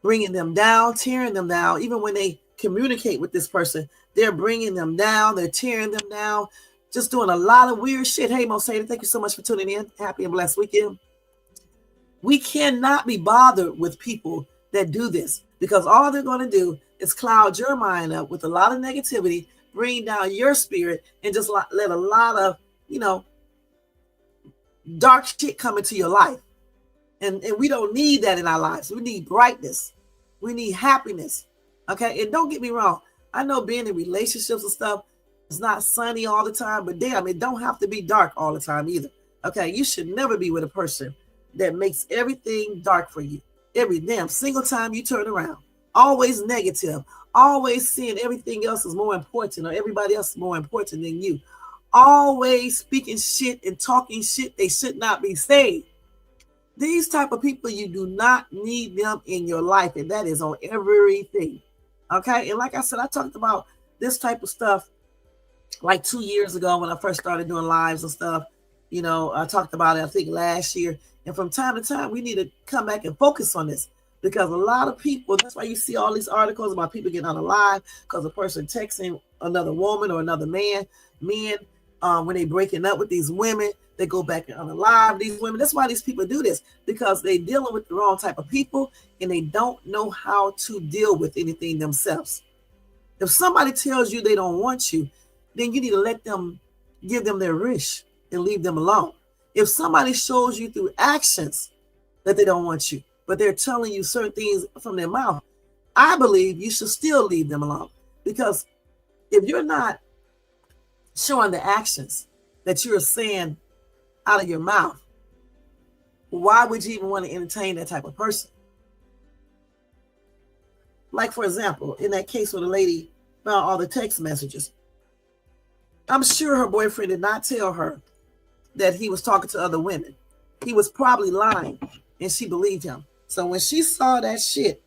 bringing them down, tearing them down. Even when they communicate with this person, they're bringing them down, they're tearing them down, just doing a lot of weird shit. Hey, Mosaida, thank you so much for tuning in. Happy and blessed weekend. We cannot be bothered with people that do this, because all they're going to do is cloud your mind up with a lot of negativity, bring down your spirit and just let a lot of, dark shit come into your life. And we don't need that in our lives. We need brightness. We need happiness. Okay. And don't get me wrong. I know being in relationships and stuff is not sunny all the time, but damn, it don't have to be dark all the time either. Okay. You should never be with a person that makes everything dark for you. Every damn single time you turn around. Always negative. Always seeing everything else is more important or everybody else is more important than you. Always speaking shit and talking shit they should not be saying. These type of people, you do not need them in your life, and that is on everything. Okay, and like I said, I talked about this type of stuff like 2 years ago when I first started doing lives and stuff. I talked about it, I think, last year. And from time to time, we need to come back and focus on this because a lot of people, that's why you see all these articles about people getting on a live because a person texting another woman or another man, men, when they breaking up with these women, they go back and unalive these women. That's why these people do this, because they dealing with the wrong type of people and they don't know how to deal with anything themselves. If somebody tells you they don't want you, then you need to let them, give them their wish and leave them alone. If somebody shows you through actions that they don't want you, but they're telling you certain things from their mouth, I believe you should still leave them alone. Because if you're not showing the actions that you're saying out of your mouth, why would you even want to entertain that type of person? Like, for example, in that case where the lady found all the text messages, I'm sure her boyfriend did not tell her that he was talking to other women. He was probably lying, and she believed him. So when she saw that shit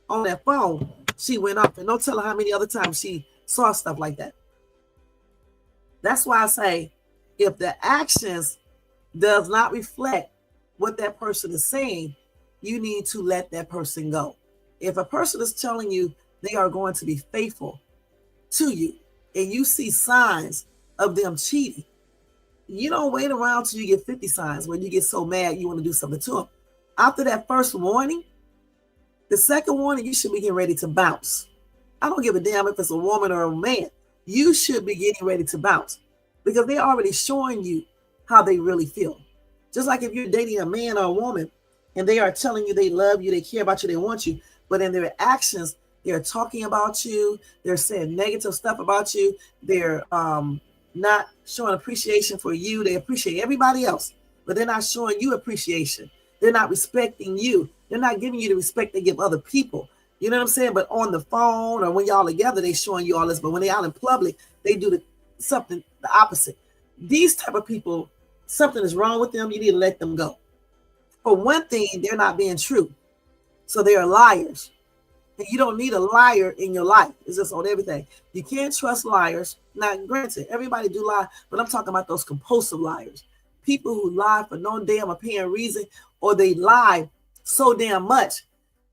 on that phone, she went off. And don't tell her how many other times she saw stuff like that. That's why I say, if the actions does not reflect what that person is saying, you need to let that person go. If a person is telling you they are going to be faithful to you and you see signs of them cheating, you don't wait around till you get 50 signs when you get so mad you want to do something to them. After that first warning, the second warning, you should be getting ready to bounce. I don't give a damn if it's a woman or a man. You should be getting ready to bounce because they're already showing you how they really feel. Just like if you're dating a man or a woman and they are telling you they love you, they care about you, they want you, but in their actions, they're talking about you, they're saying negative stuff about you, they're not showing appreciation for you, they appreciate everybody else, but they're not showing you appreciation. They're not respecting you. They're not giving you the respect they give other people. You know what I'm saying? But on the phone or when y'all together, they showing you all this, but when they out in public, they do something the opposite. These type of people, something is wrong with them. You need to let them go. For one thing, they're not being true. So they are liars. And you don't need a liar in your life. It's just on everything. You can't trust liars. Now, granted, everybody do lie, but I'm talking about those compulsive liars. People who lie for no damn apparent reason, or they lie so damn much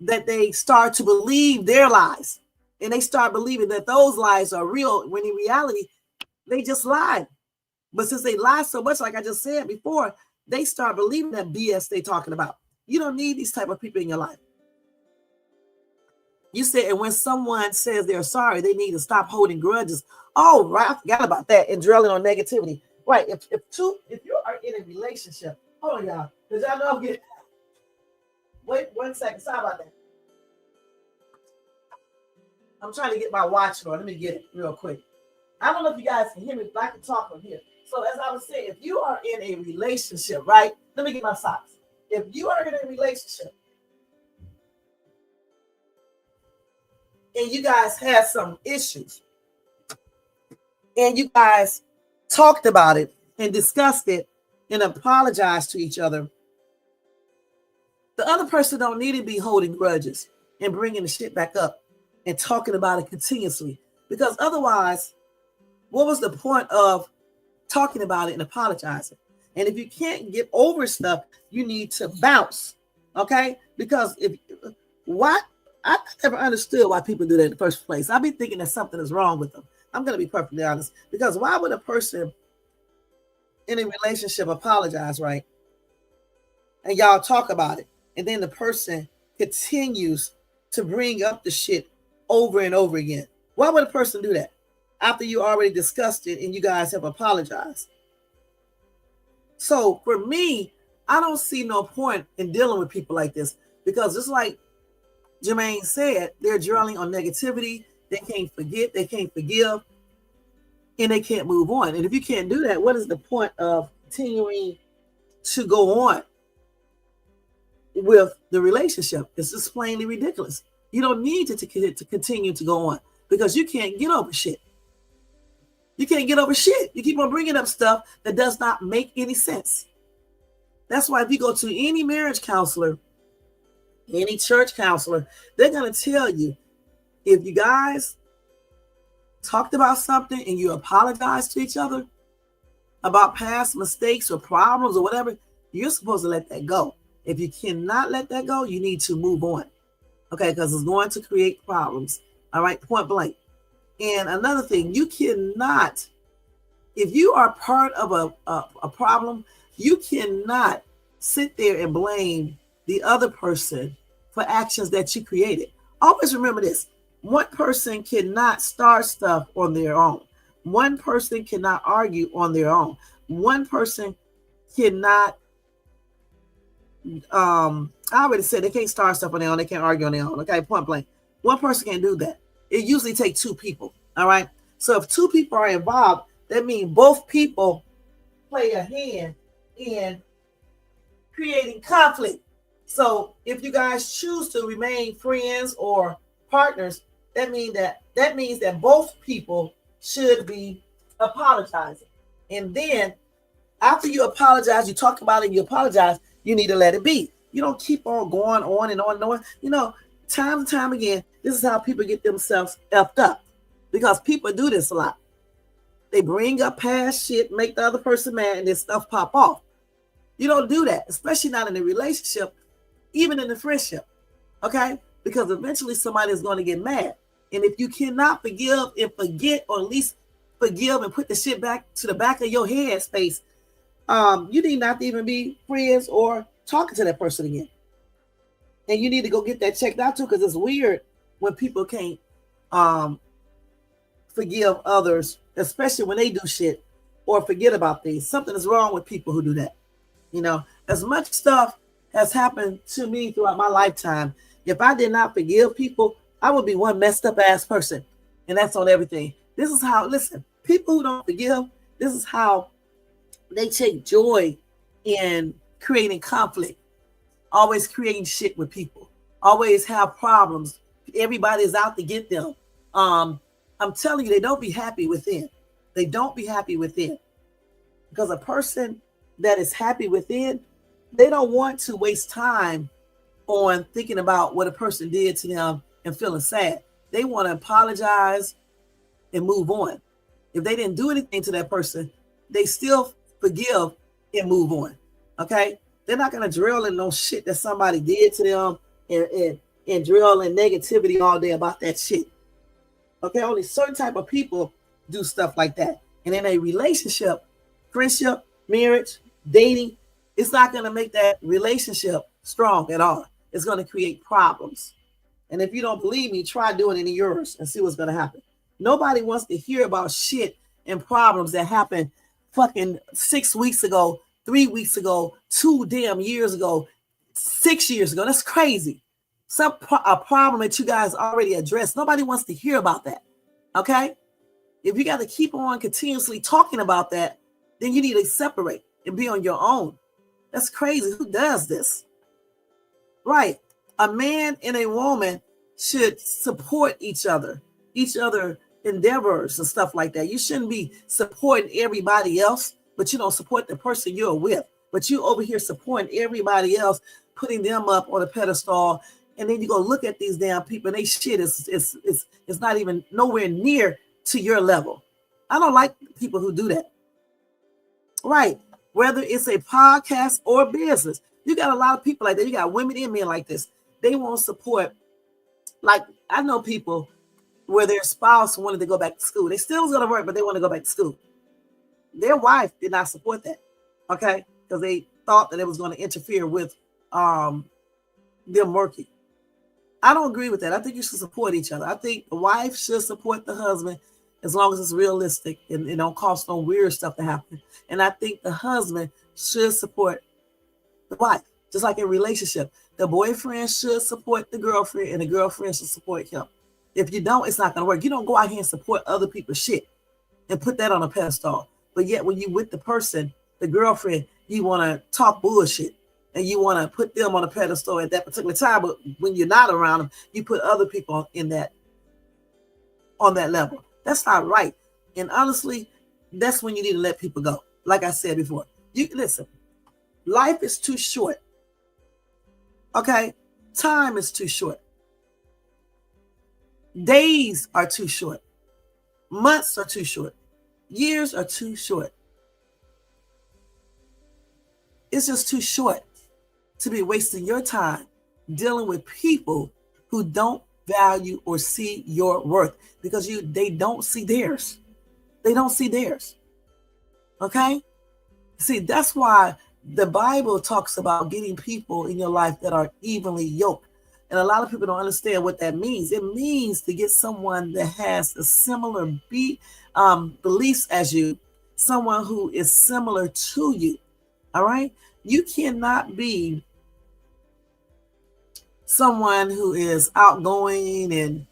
that they start to believe their lies. And they start believing that those lies are real, when in reality, they just lied. But since they lie so much, like I just said before, they start believing that BS they talking about. You don't need these type of people in your life. You said, and when someone says they're sorry, they need to stop holding grudges. Oh, right, I forgot about that, and dwelling on negativity. Right, if you are in a relationship, hold on, y'all, because y'all know I'm getting. Wait 1 second, sorry about that. I'm trying to get my watch on. Let me get it real quick. I don't know if you guys can hear me, but I can talk from here. So as I was saying, if you are in a relationship, right? Let me get my socks. If you are in a relationship and you guys had some issues and you guys talked about it and discussed it and apologized to each other, the other person don't need to be holding grudges and bringing the shit back up and talking about it continuously, because otherwise, what was the point of talking about it and apologizing? And if you can't get over stuff, you need to bounce, okay? Because I never understood why people do that in the first place. I've been thinking that something is wrong with them. I'm going to be perfectly honest, because why would a person in a relationship apologize, right? And y'all talk about it, and then the person continues to bring up the shit over and over again. Why would a person do that? after you already discussed it and you guys have apologized. So for me, I don't see no point in dealing with people like this, because just like Jermaine said, they're dwelling on negativity. They can't forget, they can't forgive, and they can't move on. And if you can't do that, what is the point of continuing to go on with the relationship? It's just plainly ridiculous. You don't need to continue to go on, because you can't get over shit. You can't get over shit. You keep on bringing up stuff that does not make any sense. That's why if you go to any marriage counselor, any church counselor, they're going to tell you, if you guys talked about something and you apologize to each other about past mistakes or problems or whatever, you're supposed to let that go. If you cannot let that go, you need to move on. Okay, because it's going to create problems. All right, point blank. And another thing, you cannot, if you are part of a problem, you cannot sit there and blame the other person for actions that you created. Always remember this. One person cannot start stuff on their own. One person cannot argue on their own. One person cannot, I already said they can't start stuff on their own. They can't argue on their own. Okay, point blank. One person can't do that. It usually takes two people. All right. So if two people are involved, that means both people play a hand in creating conflict. So if you guys choose to remain friends or partners, that means that both people should be apologizing. And then after you apologize, you talk about it and you apologize, you need to let it be. You don't keep on going on and on and on. You know, time and time again, this is how people get themselves effed up, because people do this a lot. They bring up past shit, make the other person mad, and then stuff pop off. You don't do that, especially not in a relationship, even in a friendship, okay? Because eventually somebody is going to get mad. And if you cannot forgive and forget, or at least forgive and put the shit back to the back of your head space, you need not to even be friends or talking to that person again. And you need to go get that checked out too, because it's weird when people can't forgive others, especially when they do shit or forget about things. Something is wrong with people who do that. You know, as much stuff has happened to me throughout my lifetime, if I did not forgive people, I would be one messed up ass person. And that's on everything. This is how, listen, people who don't forgive, this is how they take joy in creating conflict, always creating shit with people, always have problems. Everybody is out to get them. I'm telling you, they don't be happy within. They don't be happy within. Because a person that is happy within, they don't want to waste time on thinking about what a person did to them and feeling sad. They want to apologize and move on. If they didn't do anything to that person, they still forgive and move on. Okay? They're not going to drill in no shit that somebody did to them and drill in negativity all day about that shit. Okay? Only certain type of people do stuff like that. And in a relationship, friendship, marriage, dating, it's not going to make that relationship strong at all. It's going to create problems. And if you don't believe me, try doing it in yours and see what's going to happen. Nobody wants to hear about shit and problems that happened fucking 6 weeks ago, 3 weeks ago, 2 damn years ago, 6 years ago. That's crazy. A problem that you guys already addressed. Nobody wants to hear about that. Okay? If you got to keep on continuously talking about that, then you need to separate and be on your own. That's crazy. Who does this? Right. A man and a woman should support each other endeavors and stuff like that. You shouldn't be supporting everybody else, but you don't support the person you're with. But you over here supporting everybody else, putting them up on a pedestal, and then you go look at these damn people and they shit is not even nowhere near to your level. I don't like people who do that. Right. Whether it's a podcast or business. You got a lot of people like that. You got women and men like this. They won't support. Like, I know people where their spouse wanted to go back to school. They still was going to work, but they want to go back to school. Their wife did not support that. Okay. Because they thought that it was going to interfere with them working. I don't agree with that. I think you should support each other. I think the wife should support the husband as long as it's realistic and it don't cost no weird stuff to happen. And I think the husband should support the wife, just like in a relationship. The boyfriend should support the girlfriend and the girlfriend should support him. If you don't, it's not going to work. You don't go out here and support other people's shit and put that on a pedestal. But yet when you with the person, the girlfriend, you want to talk bullshit and you want to put them on a pedestal at that particular time. But when you're not around them, you put other people in that, on that level. That's not right. And honestly, that's when you need to let people go. Like I said before, you listen, life is too short. Okay. Time is too short. Days are too short. Months are too short. Years are too short. It's just too short to be wasting your time dealing with people who don't value or see your worth, because they don't see theirs. They don't see theirs. Okay? See, that's why the Bible talks about getting people in your life that are evenly yoked. And a lot of people don't understand what that means. It means to get someone that has a similar beliefs as you, someone who is similar to you. All right? You cannot be someone who is outgoing and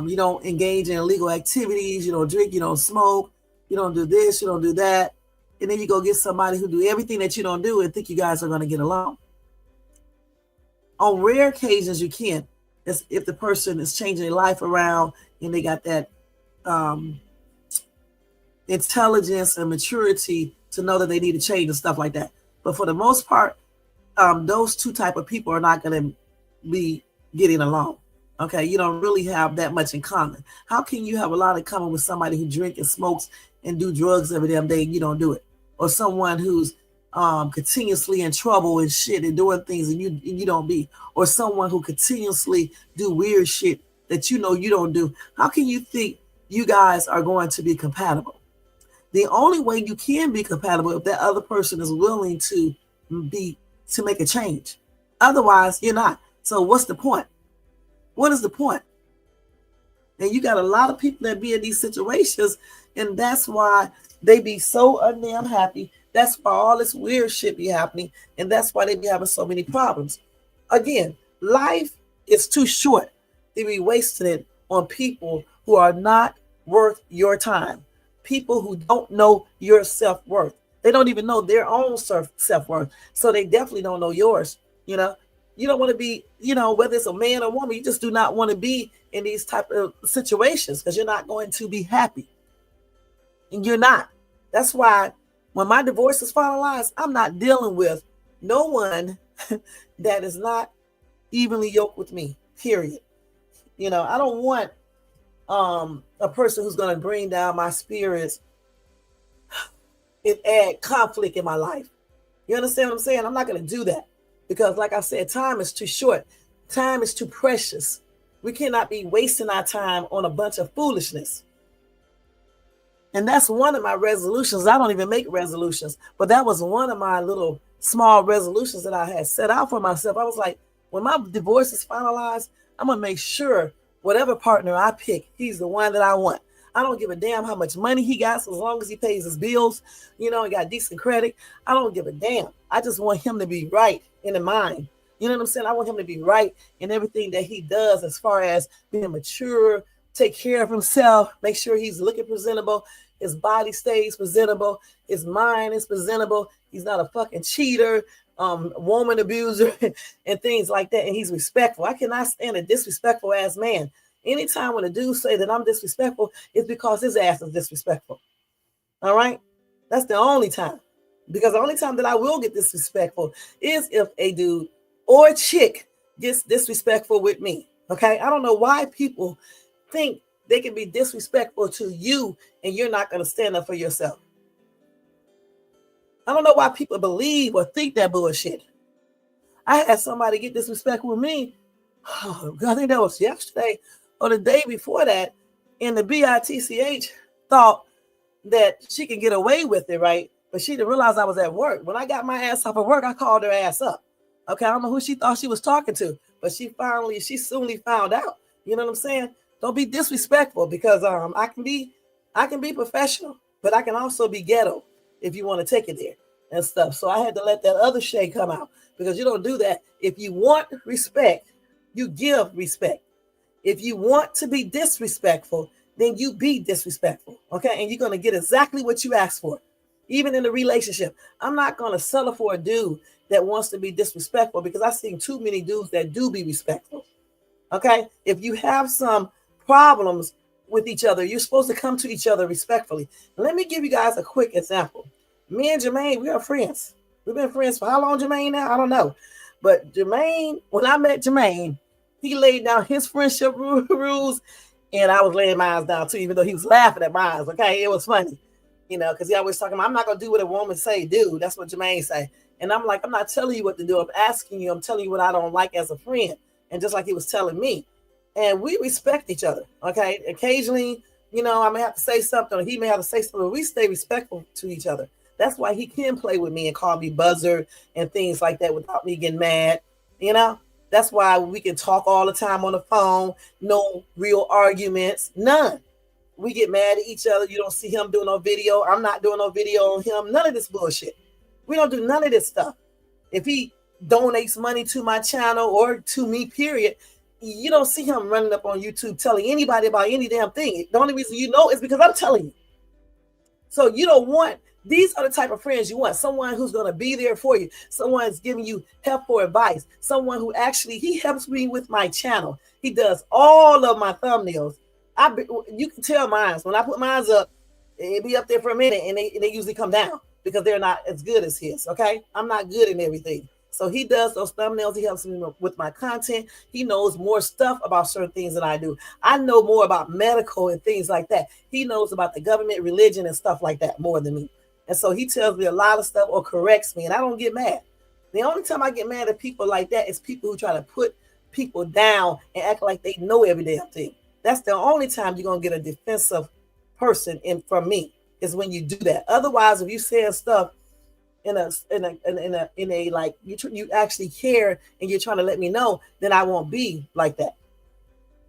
you don't engage in illegal activities, you don't drink, you don't smoke, you don't do this, you don't do that. And then you go get somebody who do everything that you don't do and think you guys are going to get along. On rare occasions, you can. If the person is changing their life around and they got that intelligence and maturity to know that they need to change and stuff like that. But for the most part, those two type of people are not going to be getting along. Okay, you don't really have that much in common. How can you have a lot in common with somebody who drinks and smokes and do drugs every damn day and you don't do it? Or someone who's continuously in trouble and shit and doing things and you don't be, or someone who continuously do weird shit that you know you don't do. How can you think you guys are going to be compatible? The only way you can be compatible if that other person is willing to make a change. Otherwise, you're not. So what's the point? What is the point? And you got a lot of people that be in these situations, and that's why they be so undamn happy. That's why all this weird shit be happening, and that's why they be having so many problems. Again, life is too short to be wasting it on people who are not worth your time. People who don't know your self-worth. They don't even know their own self-worth. So they definitely don't know yours. You know, you don't want to be, whether it's a man or woman, you just do not want to be in these type of situations because you're not going to be happy. And you're not. That's why when my divorce is finalized, I'm not dealing with no one that is not evenly yoked with me, period. I don't want a person who's going to bring down my spirits and add conflict in my life. You understand what I'm saying? I'm not going to do that because, like I said, time is too short. Time is too precious. We cannot be wasting our time on a bunch of foolishness. And that's one of my resolutions. I don't even make resolutions, but that was one of my little small resolutions that I had set out for myself. I was like, when my divorce is finalized, I'm going to make sure whatever partner I pick, he's the one that I want. I don't give a damn how much money he got, so as long as he pays his bills, and got decent credit. I don't give a damn. I just want him to be right in the mind. You know what I'm saying? I want him to be right in everything that he does as far as being mature, take care of himself, make sure he's looking presentable, his body stays presentable, his mind is presentable, he's not a fucking cheater, woman abuser, and things like that, and he's respectful. I cannot stand a disrespectful ass man. Anytime when a dude say that I'm disrespectful, it's because his ass is disrespectful. All right? That's the only time. Because the only time that I will get disrespectful is if a dude or a chick gets disrespectful with me. Okay? I don't know why people think they can be disrespectful to you and you're not going to stand up for yourself. I don't know why people believe or think that bullshit. I had somebody get disrespectful with me. Oh, God, I think that was yesterday or the day before that. And the bitch thought that she can get away with it, right? But she didn't realize I was at work. When I got my ass off of work, I called her ass up. Okay, I don't know who she thought she was talking to, but she soonly found out. You know what I'm saying? Don't be disrespectful because I can be I can be professional, but I can also be ghetto if you want to take it there and stuff. So I had to let that other shade come out, because you don't do that. If you want respect, you give respect. If you want to be disrespectful, then you be disrespectful. Okay. And you're going to get exactly what you asked for. Even in a relationship, I'm not going to settle for a dude that wants to be disrespectful, because I've seen too many dudes that do be respectful. Okay. If you have some problems with each other, you're supposed to come to each other respectfully. Let me give you guys a quick example. Me and Jermaine, we are friends. We've been friends for how long, Jermaine, now? I don't know. But Jermaine, when I met Jermaine, he laid down his friendship rules, and I was laying mine down too, even though he was laughing at mine. Okay, it was funny, because he always talking about, I'm not going to do what a woman say, do. That's what Jermaine say. And I'm like, I'm not telling you what to do. I'm asking you. I'm telling you what I don't like as a friend. And just like he was telling me. And we respect each other, okay? Occasionally, I may have to say something, or he may have to say something, but we stay respectful to each other. That's why he can play with me and call me buzzer and things like that without me getting mad, That's why we can talk all the time on the phone, no real arguments, none. We get mad at each other. You don't see him doing no video. I'm not doing no video on him. None of this bullshit. We don't do none of this stuff. If he donates money to my channel or to me, period, you don't see him running up on YouTube telling anybody about any damn thing. The only reason you know is because I'm telling you. So you don't want, these are the type of friends you want. Someone who's going to be there for you. Someone who's giving you help for advice. Someone who actually, he helps me with my channel. He does all of my thumbnails. You can tell mine. When I put mine up, it'll be up there for a minute, and they usually come down because they're not as good as his, okay? I'm not good in everything. So he does those thumbnails. He helps me with my content. He knows more stuff about certain things than I do. I know more about medical and things like that. He knows about the government, religion, and stuff like that more than me. And so he tells me a lot of stuff or corrects me, and I don't get mad. The only time I get mad at people like that is people who try to put people down and act like they know every damn thing. That's the only time you're going to get a defensive person from me, is when you do that. Otherwise, if you say stuff in a like you actually care and you're trying to let me know, then I won't be like that.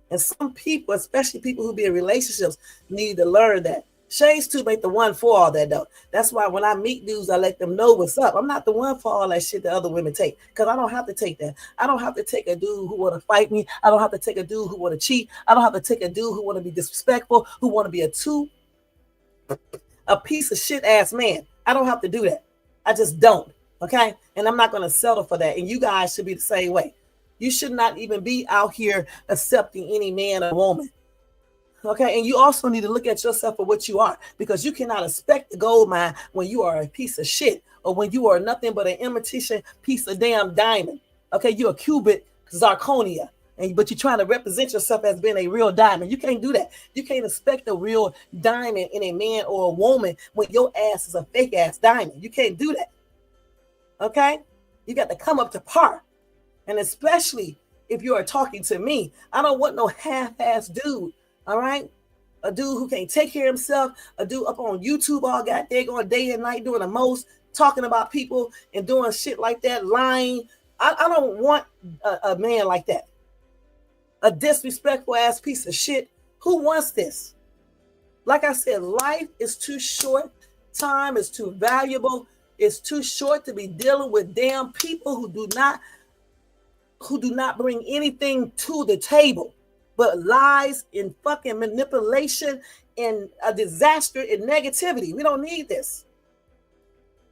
And some people, especially people who be in relationships, need to learn that. Shades too ain't the one for all that though. That's why when I meet dudes, I let them know what's up. I'm not the one for all that shit that other women take, because I don't have to take that. I don't have to take a dude who want to fight me. I don't have to take a dude who want to cheat. I don't have to take a dude who want to be disrespectful, who want to be a piece of shit ass man. I don't have to do that. I just don't. Okay. And I'm not going to settle for that. And you guys should be the same way. You should not even be out here accepting any man or woman. Okay. And you also need to look at yourself for what you are, because you cannot expect the gold mine when you are a piece of shit, or when you are nothing but an imitation piece of damn diamond. Okay. You're a cubic zirconia. But you're trying to represent yourself as being a real diamond. You can't do that. You can't expect a real diamond in a man or a woman when your ass is a fake ass diamond. You can't do that. Okay? You got to come up to par. And especially if you are talking to me, I don't want no half-ass dude. All right? A dude who can't take care of himself, a dude up on YouTube all goddamn day and night doing the most, talking about people and doing shit like that, lying. I don't want a man like that. A disrespectful ass piece of shit. Who wants this? Like I said, life is too short. Time is too valuable. It's too short to be dealing with damn people who do not bring anything to the table but lies and fucking manipulation and a disaster and negativity. We don't need this.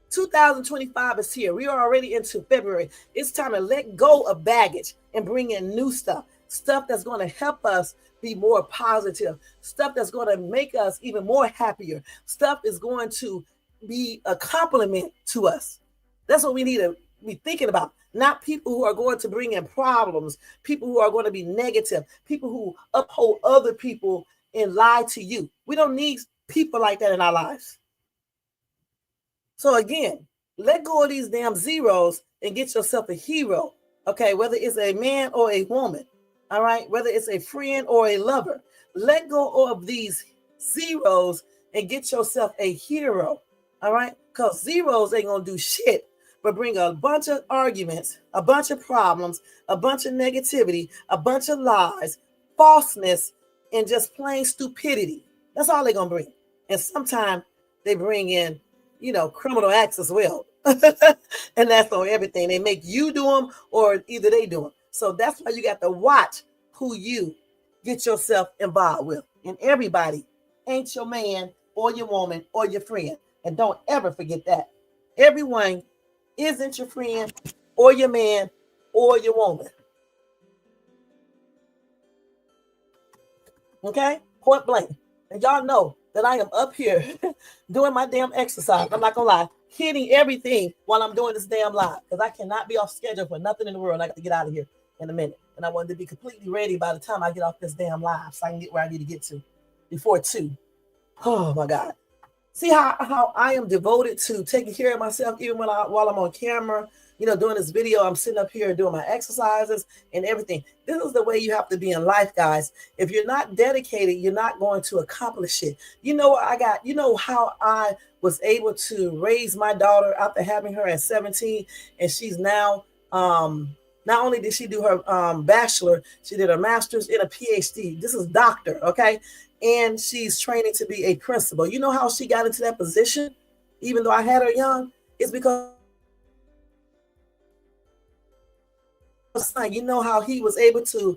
2025 is here. We are already into February. It's time to let go of baggage and bring in new stuff. Stuff that's going to help us be more positive. Stuff that's going to make us even more happier. Stuff is going to be a compliment to us. That's what we need to be thinking about. Not people who are going to bring in problems. People who are going to be negative. People who uphold other people and lie to you. We don't need people like that in our lives. So again, let go of these damn zeros and get yourself a hero. Okay, whether it's a man or a woman. All right, whether it's a friend or a lover, let go of these zeros and get yourself a hero. All right, because zeros ain't gonna do shit but bring a bunch of arguments, a bunch of problems, a bunch of negativity, a bunch of lies, falseness, and just plain stupidity. That's all they're gonna bring. And sometimes they bring in, criminal acts as well. And that's on everything. They make you do them or either they do them. So that's why you got to watch who you get yourself involved with. And everybody ain't your man or your woman or your friend. And don't ever forget that. Everyone isn't your friend or your man or your woman. Okay? Point blank. And y'all know that I am up here doing my damn exercise. I'm not gonna lie, hitting everything while I'm doing this damn live because I cannot be off schedule for nothing in the world. I got to get out of here in a minute. And I wanted to be completely ready by the time I get off this damn live so I can get where I need to get to before 2. Oh my God. See how I am devoted to taking care of myself even while I'm on camera, doing this video. I'm sitting up here doing my exercises and everything. This is the way you have to be in life, guys. If you're not dedicated, you're not going to accomplish it. How I was able to raise my daughter after having her at 17, and she's now not only did she do her bachelor, she did her master's and a PhD. This is doctor, okay? And she's training to be a principal. You know how she got into that position, even though I had her young? It's because you know how he was able to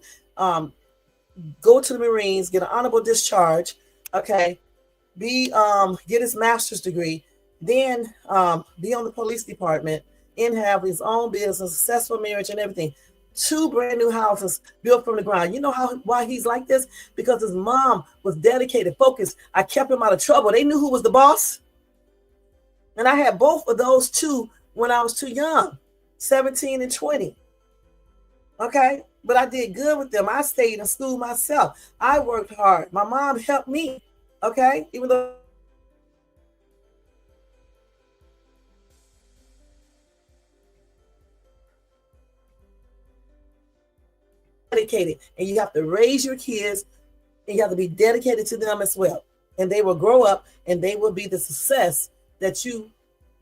go to the Marines, get an honorable discharge, okay, get his master's degree, then be on the police department and have his own business, successful marriage and everything. 2 brand new houses built from the ground. You know why he's like this? Because his mom was dedicated, focused. I kept him out of trouble. They knew who was the boss. And I had both of those 2 when I was too young, 17 and 20. Okay? But I did good with them. I stayed in school myself. I worked hard. My mom helped me. Okay? Even though dedicated, and you have to raise your kids and you have to be dedicated to them as well, and they will grow up and they will be the success that you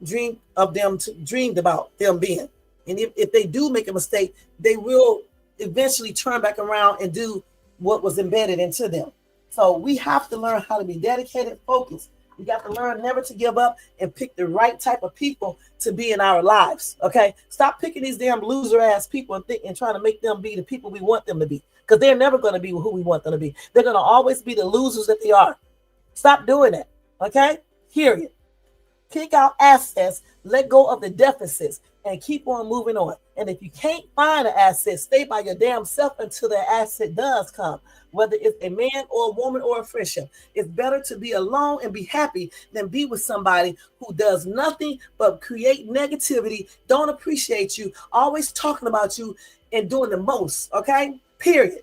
dreamed about them being. And if they do make a mistake, they will eventually turn back around and do what was embedded into them. So we have to learn how to be dedicated, focused. We got to learn never to give up and pick the right type of people to be in our lives. Okay, stop picking these damn loser ass people and trying to make them be the people we want them to be, because they're never going to be who we want them to be. They're going to always be the losers that they are. Stop doing that. Okay, period. Kick out assets, let go of the deficits, and keep on moving on. And if you can't find an asset, stay by your damn self until that asset does come. Whether it's a man or a woman or a friendship, it's better to be alone and be happy than be with somebody who does nothing but create negativity, don't appreciate you, always talking about you and doing the most. Okay, period.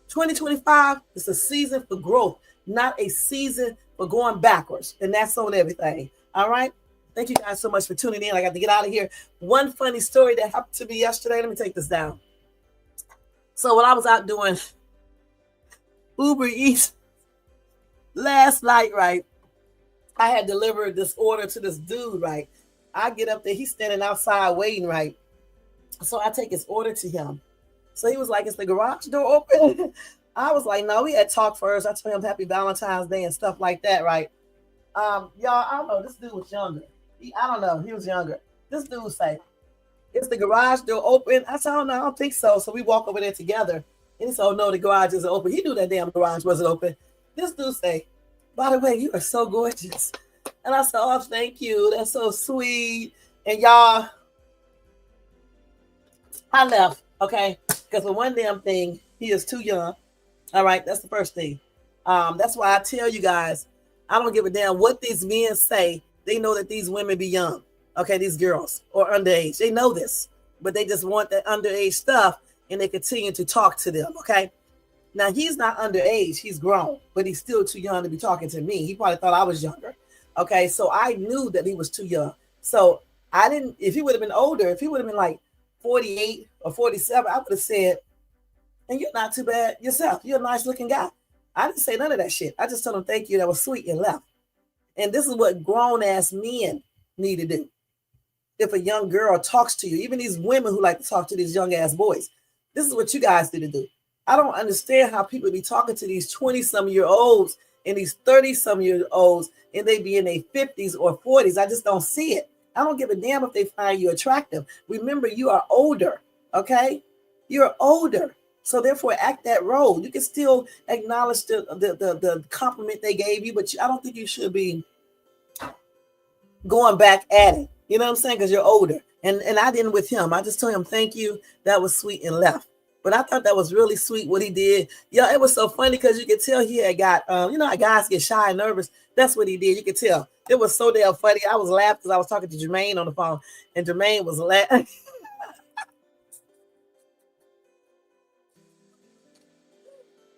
2025 is a season for growth, not a season for going backwards. And that's on everything. All right. Thank you guys so much for tuning in. I got to get out of here. One funny story that happened to me yesterday. Let me take this down. So when I was out doing Uber Eats last night, right, I had delivered this order to this dude, right? I get up there. He's standing outside waiting, right? So I take his order to him. So he was like, is the garage door open? I was like, no, we had talked first. I told him happy Valentine's Day and stuff like that, right? Y'all, I don't know. This dude was younger. I don't know. He was younger. This dude say, is the garage door open? I said, oh, no, I don't think so. So we walk over there together. And he said, oh, no, the garage isn't open. He knew that damn garage wasn't open. This dude say, by the way, you are so gorgeous. And I said, oh, thank you. That's so sweet. And y'all, I left, okay? Because for one damn thing, he is too young. All right, that's the first thing. That's why I tell you guys, I don't give a damn what these men say. They know that these women be young. Okay, these girls or underage. They know this, but they just want that underage stuff and they continue to talk to them. Okay. Now he's not underage. He's grown, but he's still too young to be talking to me. He probably thought I was younger. Okay. So I knew that he was too young. So I didn't, if he would have been older, if he would have been like 48 or 47, I would have said, and you're not too bad yourself. You're a nice looking guy. I didn't say none of that shit. I just told him, thank you. That was sweet, and left. And this is what grown ass men need to do. If a young girl talks to you, even these women who like to talk to these young ass boys, this is what you guys need to do. I don't understand how people be talking to these 20-some-year-olds and these 30-some-year-olds, and they be in their 50s or 40s. I just don't see it. I don't give a damn if they find you attractive. Remember, you are older, okay? You're older. So therefore, act that role. You can still acknowledge the compliment they gave you, but I don't think you should be going back at it. You know what I'm saying? Because you're older. And I didn't with him. I just told him, thank you. That was sweet, and left. But I thought that was really sweet what he did. Yeah, it was so funny because you could tell he had got, you know, how guys get shy and nervous. That's what he did. You could tell. It was so damn funny. I was laughing because I was talking to Jermaine on the phone, and Jermaine was laughing.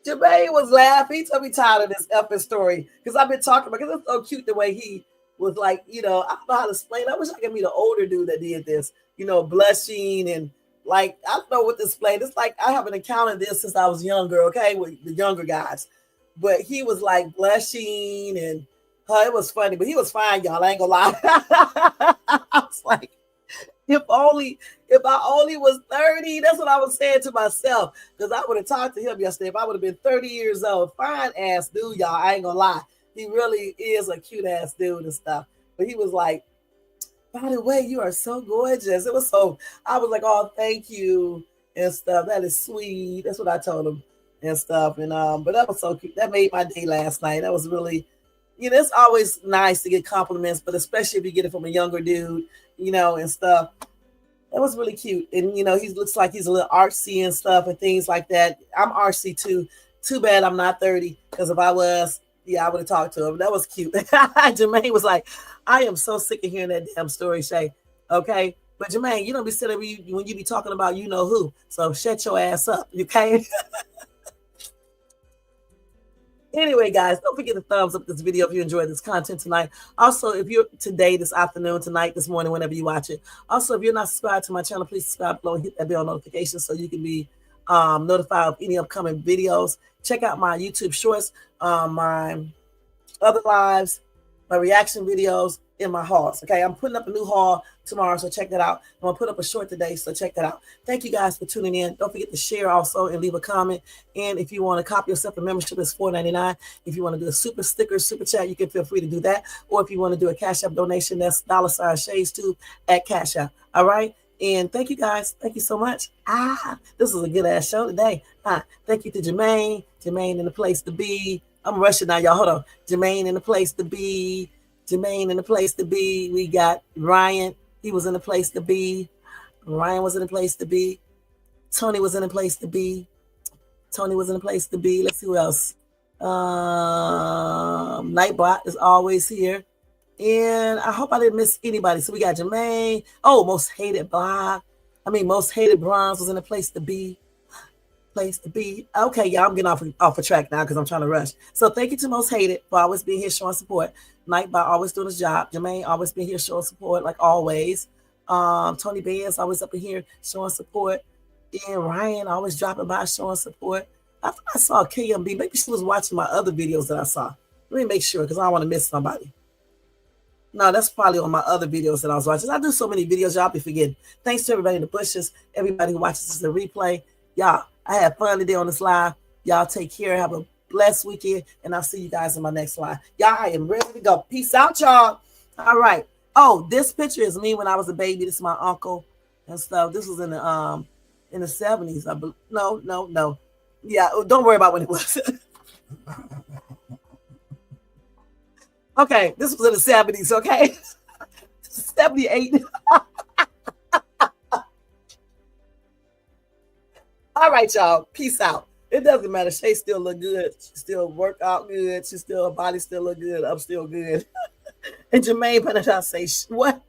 Jermaine was laughing. He told me tired of this effing story because I've been talking about, because it's so cute the way he was like, you know, I don't know how to explain. I wish I could meet an older dude that did this, you know, blushing and like, I don't know what to explain. It's like I haven't encountered this since I was younger, okay, with the younger guys. But he was like blushing and it was funny, but he was fine, y'all. I ain't gonna lie. I was like, if I only was 30, that's what I was saying to myself. Because I would have talked to him yesterday. If I would have been 30 years old, fine ass dude, y'all. I ain't gonna lie. He really is a cute ass dude and stuff. But he was like, by the way, you are so gorgeous. It was so, I was like, oh, thank you and stuff. That is sweet. That's what I told him and stuff. And but that was so cute. That made my day last night. That was really, you know, it's always nice to get compliments, but especially if you get it from a younger dude, you know, and stuff. That was really cute. And, you know, he looks like he's a little artsy and stuff and things like that. I'm artsy too. Too bad I'm not 30, because if I was, yeah, I would have talked to him. That was cute. Jermaine was like, I am so sick of hearing that damn story, Shay. Okay? But Jermaine, you don't be sitting when you be talking about you know who. So shut your ass up, okay? Anyway, guys, don't forget to thumbs up this video if you enjoyed this content tonight. Also, if you're today, this afternoon, tonight, this morning, whenever you watch it. Also, if you're not subscribed to my channel, please subscribe below and hit that bell notification so you can be notified of any upcoming videos. Check out my YouTube shorts, my other lives, my reaction videos, in my hauls. Okay, I'm putting up a new haul tomorrow, so check that out. I'm gonna put up a short today, so check that out. Thank you guys for tuning in. Don't forget to share also and leave a comment. And if you want to copy yourself a membership, it's $4.99. If you want to do a super sticker, super chat, you can feel free to do that. Or if you want to do a Cash App donation, that's $shades2 at Cash App. All right. And thank you guys. Thank you so much. This was a good ass show today. Thank you to Jermaine. Jermaine in the place to be. I'm rushing now, y'all. Hold on. Jermaine in the place to be. Jermaine in the place to be. We got Ryan. He was in the place to be. Ryan was in the place to be. Tony was in the place to be. Tony was in the place to be. Let's see who else. Nightbot is always here. And I hope I didn't miss anybody. So we got Jermaine. Oh, most hated blog. Most hated bronze was in the place to be. Place to be. Okay, y'all, I'm getting off a track now because I'm trying to rush. So thank you to most hated for always being here showing support. Nightbot always doing his job. Jermaine always being here showing support like always. Tony Benz always up in here showing support. And Ryan always dropping by showing support. I thought I saw KMB. Maybe she was watching my other videos that I saw. Let me make sure because I don't want to miss somebody. No, that's probably on my other videos that I was watching. I do so many videos, y'all be forgetting. Thanks to everybody in the bushes, everybody who watches this in replay. Y'all, I had fun today on this live. Y'all take care. Have a blessed weekend. And I'll see you guys in my next live. Y'all, I am ready to go. Peace out, y'all. All right. Oh, this picture is me when I was a baby. This is my uncle and stuff. This was in the 70s. No. Yeah, don't worry about when it was. Okay, this was in the 70s, okay? 78. All right, y'all. Peace out. It doesn't matter. Shay still look good. She still work out good. Her body still look good. I'm still good. And Jermaine better not say what?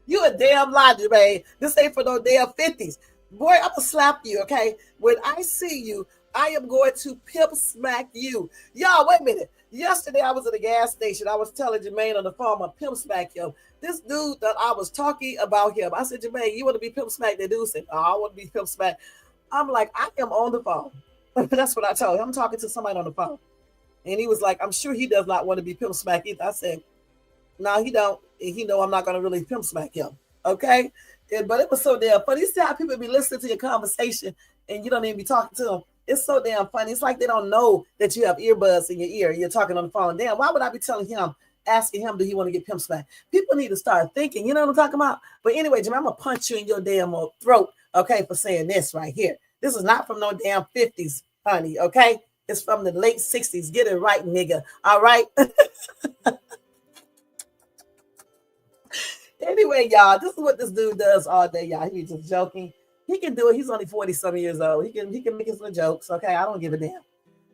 You a damn lie, Jermaine. This ain't for no damn 50s. Boy, I'm gonna slap you, okay? When I see you, I am going to pimp smack you. Y'all, wait a minute. Yesterday, I was at a gas station. I was telling Jermaine on the phone, I'm going to pimp smack him. This dude that I was talking about him, I said, Jermaine, you want to be pimp smacked? The dude said, oh, I want to be pimp smacked. I'm like, I am on the phone. That's what I told him. I'm talking to somebody on the phone. And he was like, I'm sure he does not want to be pimp smacked either. I said, no, he don't. And he know I'm not going to really pimp smack him. Okay? But it was so damn funny. You see how people be listening to your conversation and you don't even be talking to them. It's so damn funny. It's like they don't know that you have earbuds in your ear. You're talking on the phone. Damn, why would I be telling him, asking him, do he want to get pimp smacked? People need to start thinking. You know what I'm talking about? But anyway, Jim, I'm going to punch you in your damn throat, okay, for saying this right here. This is not from no damn 50s, honey, okay? It's from the late 60s. Get it right, nigga. All right? Anyway, y'all, this is what this dude does all day, y'all. He's just joking. He can do it. He's only 40-some years old. He can make his little jokes. Okay, I don't give a damn.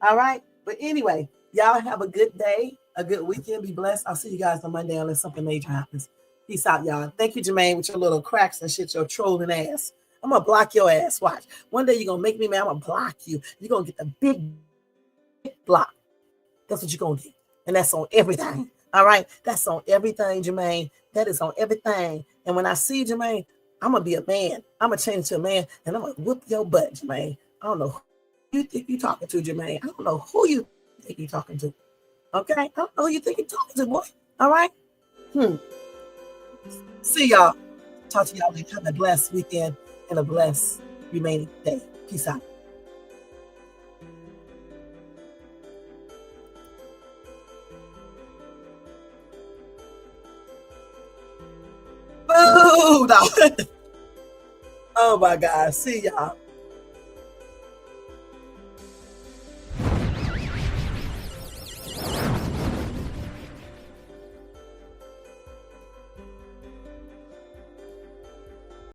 All right. But anyway, y'all have a good day, a good weekend. Be blessed. I'll see you guys on Monday unless something major happens. Peace out, y'all. Thank you, Jermaine, with your little cracks and shit, your trolling ass. I'm gonna block your ass. Watch. One day you're gonna make me mad. I'm gonna block you. You're gonna get the big block. That's what you're gonna get. And that's on everything. All right. That's on everything, Jermaine. That is on everything. And when I see Jermaine, I'm gonna be a man. I'm gonna change to a man, and I'm gonna whoop your butt, Jermaine. I don't know who you think you're talking to, Jermaine. I don't know who you think you're talking to. Okay, I don't know who you think you're talking to, boy. All right. See y'all. Talk to y'all later. Have a blessed weekend and a blessed remaining day. Peace out. Boo! Oh my God. See y'all.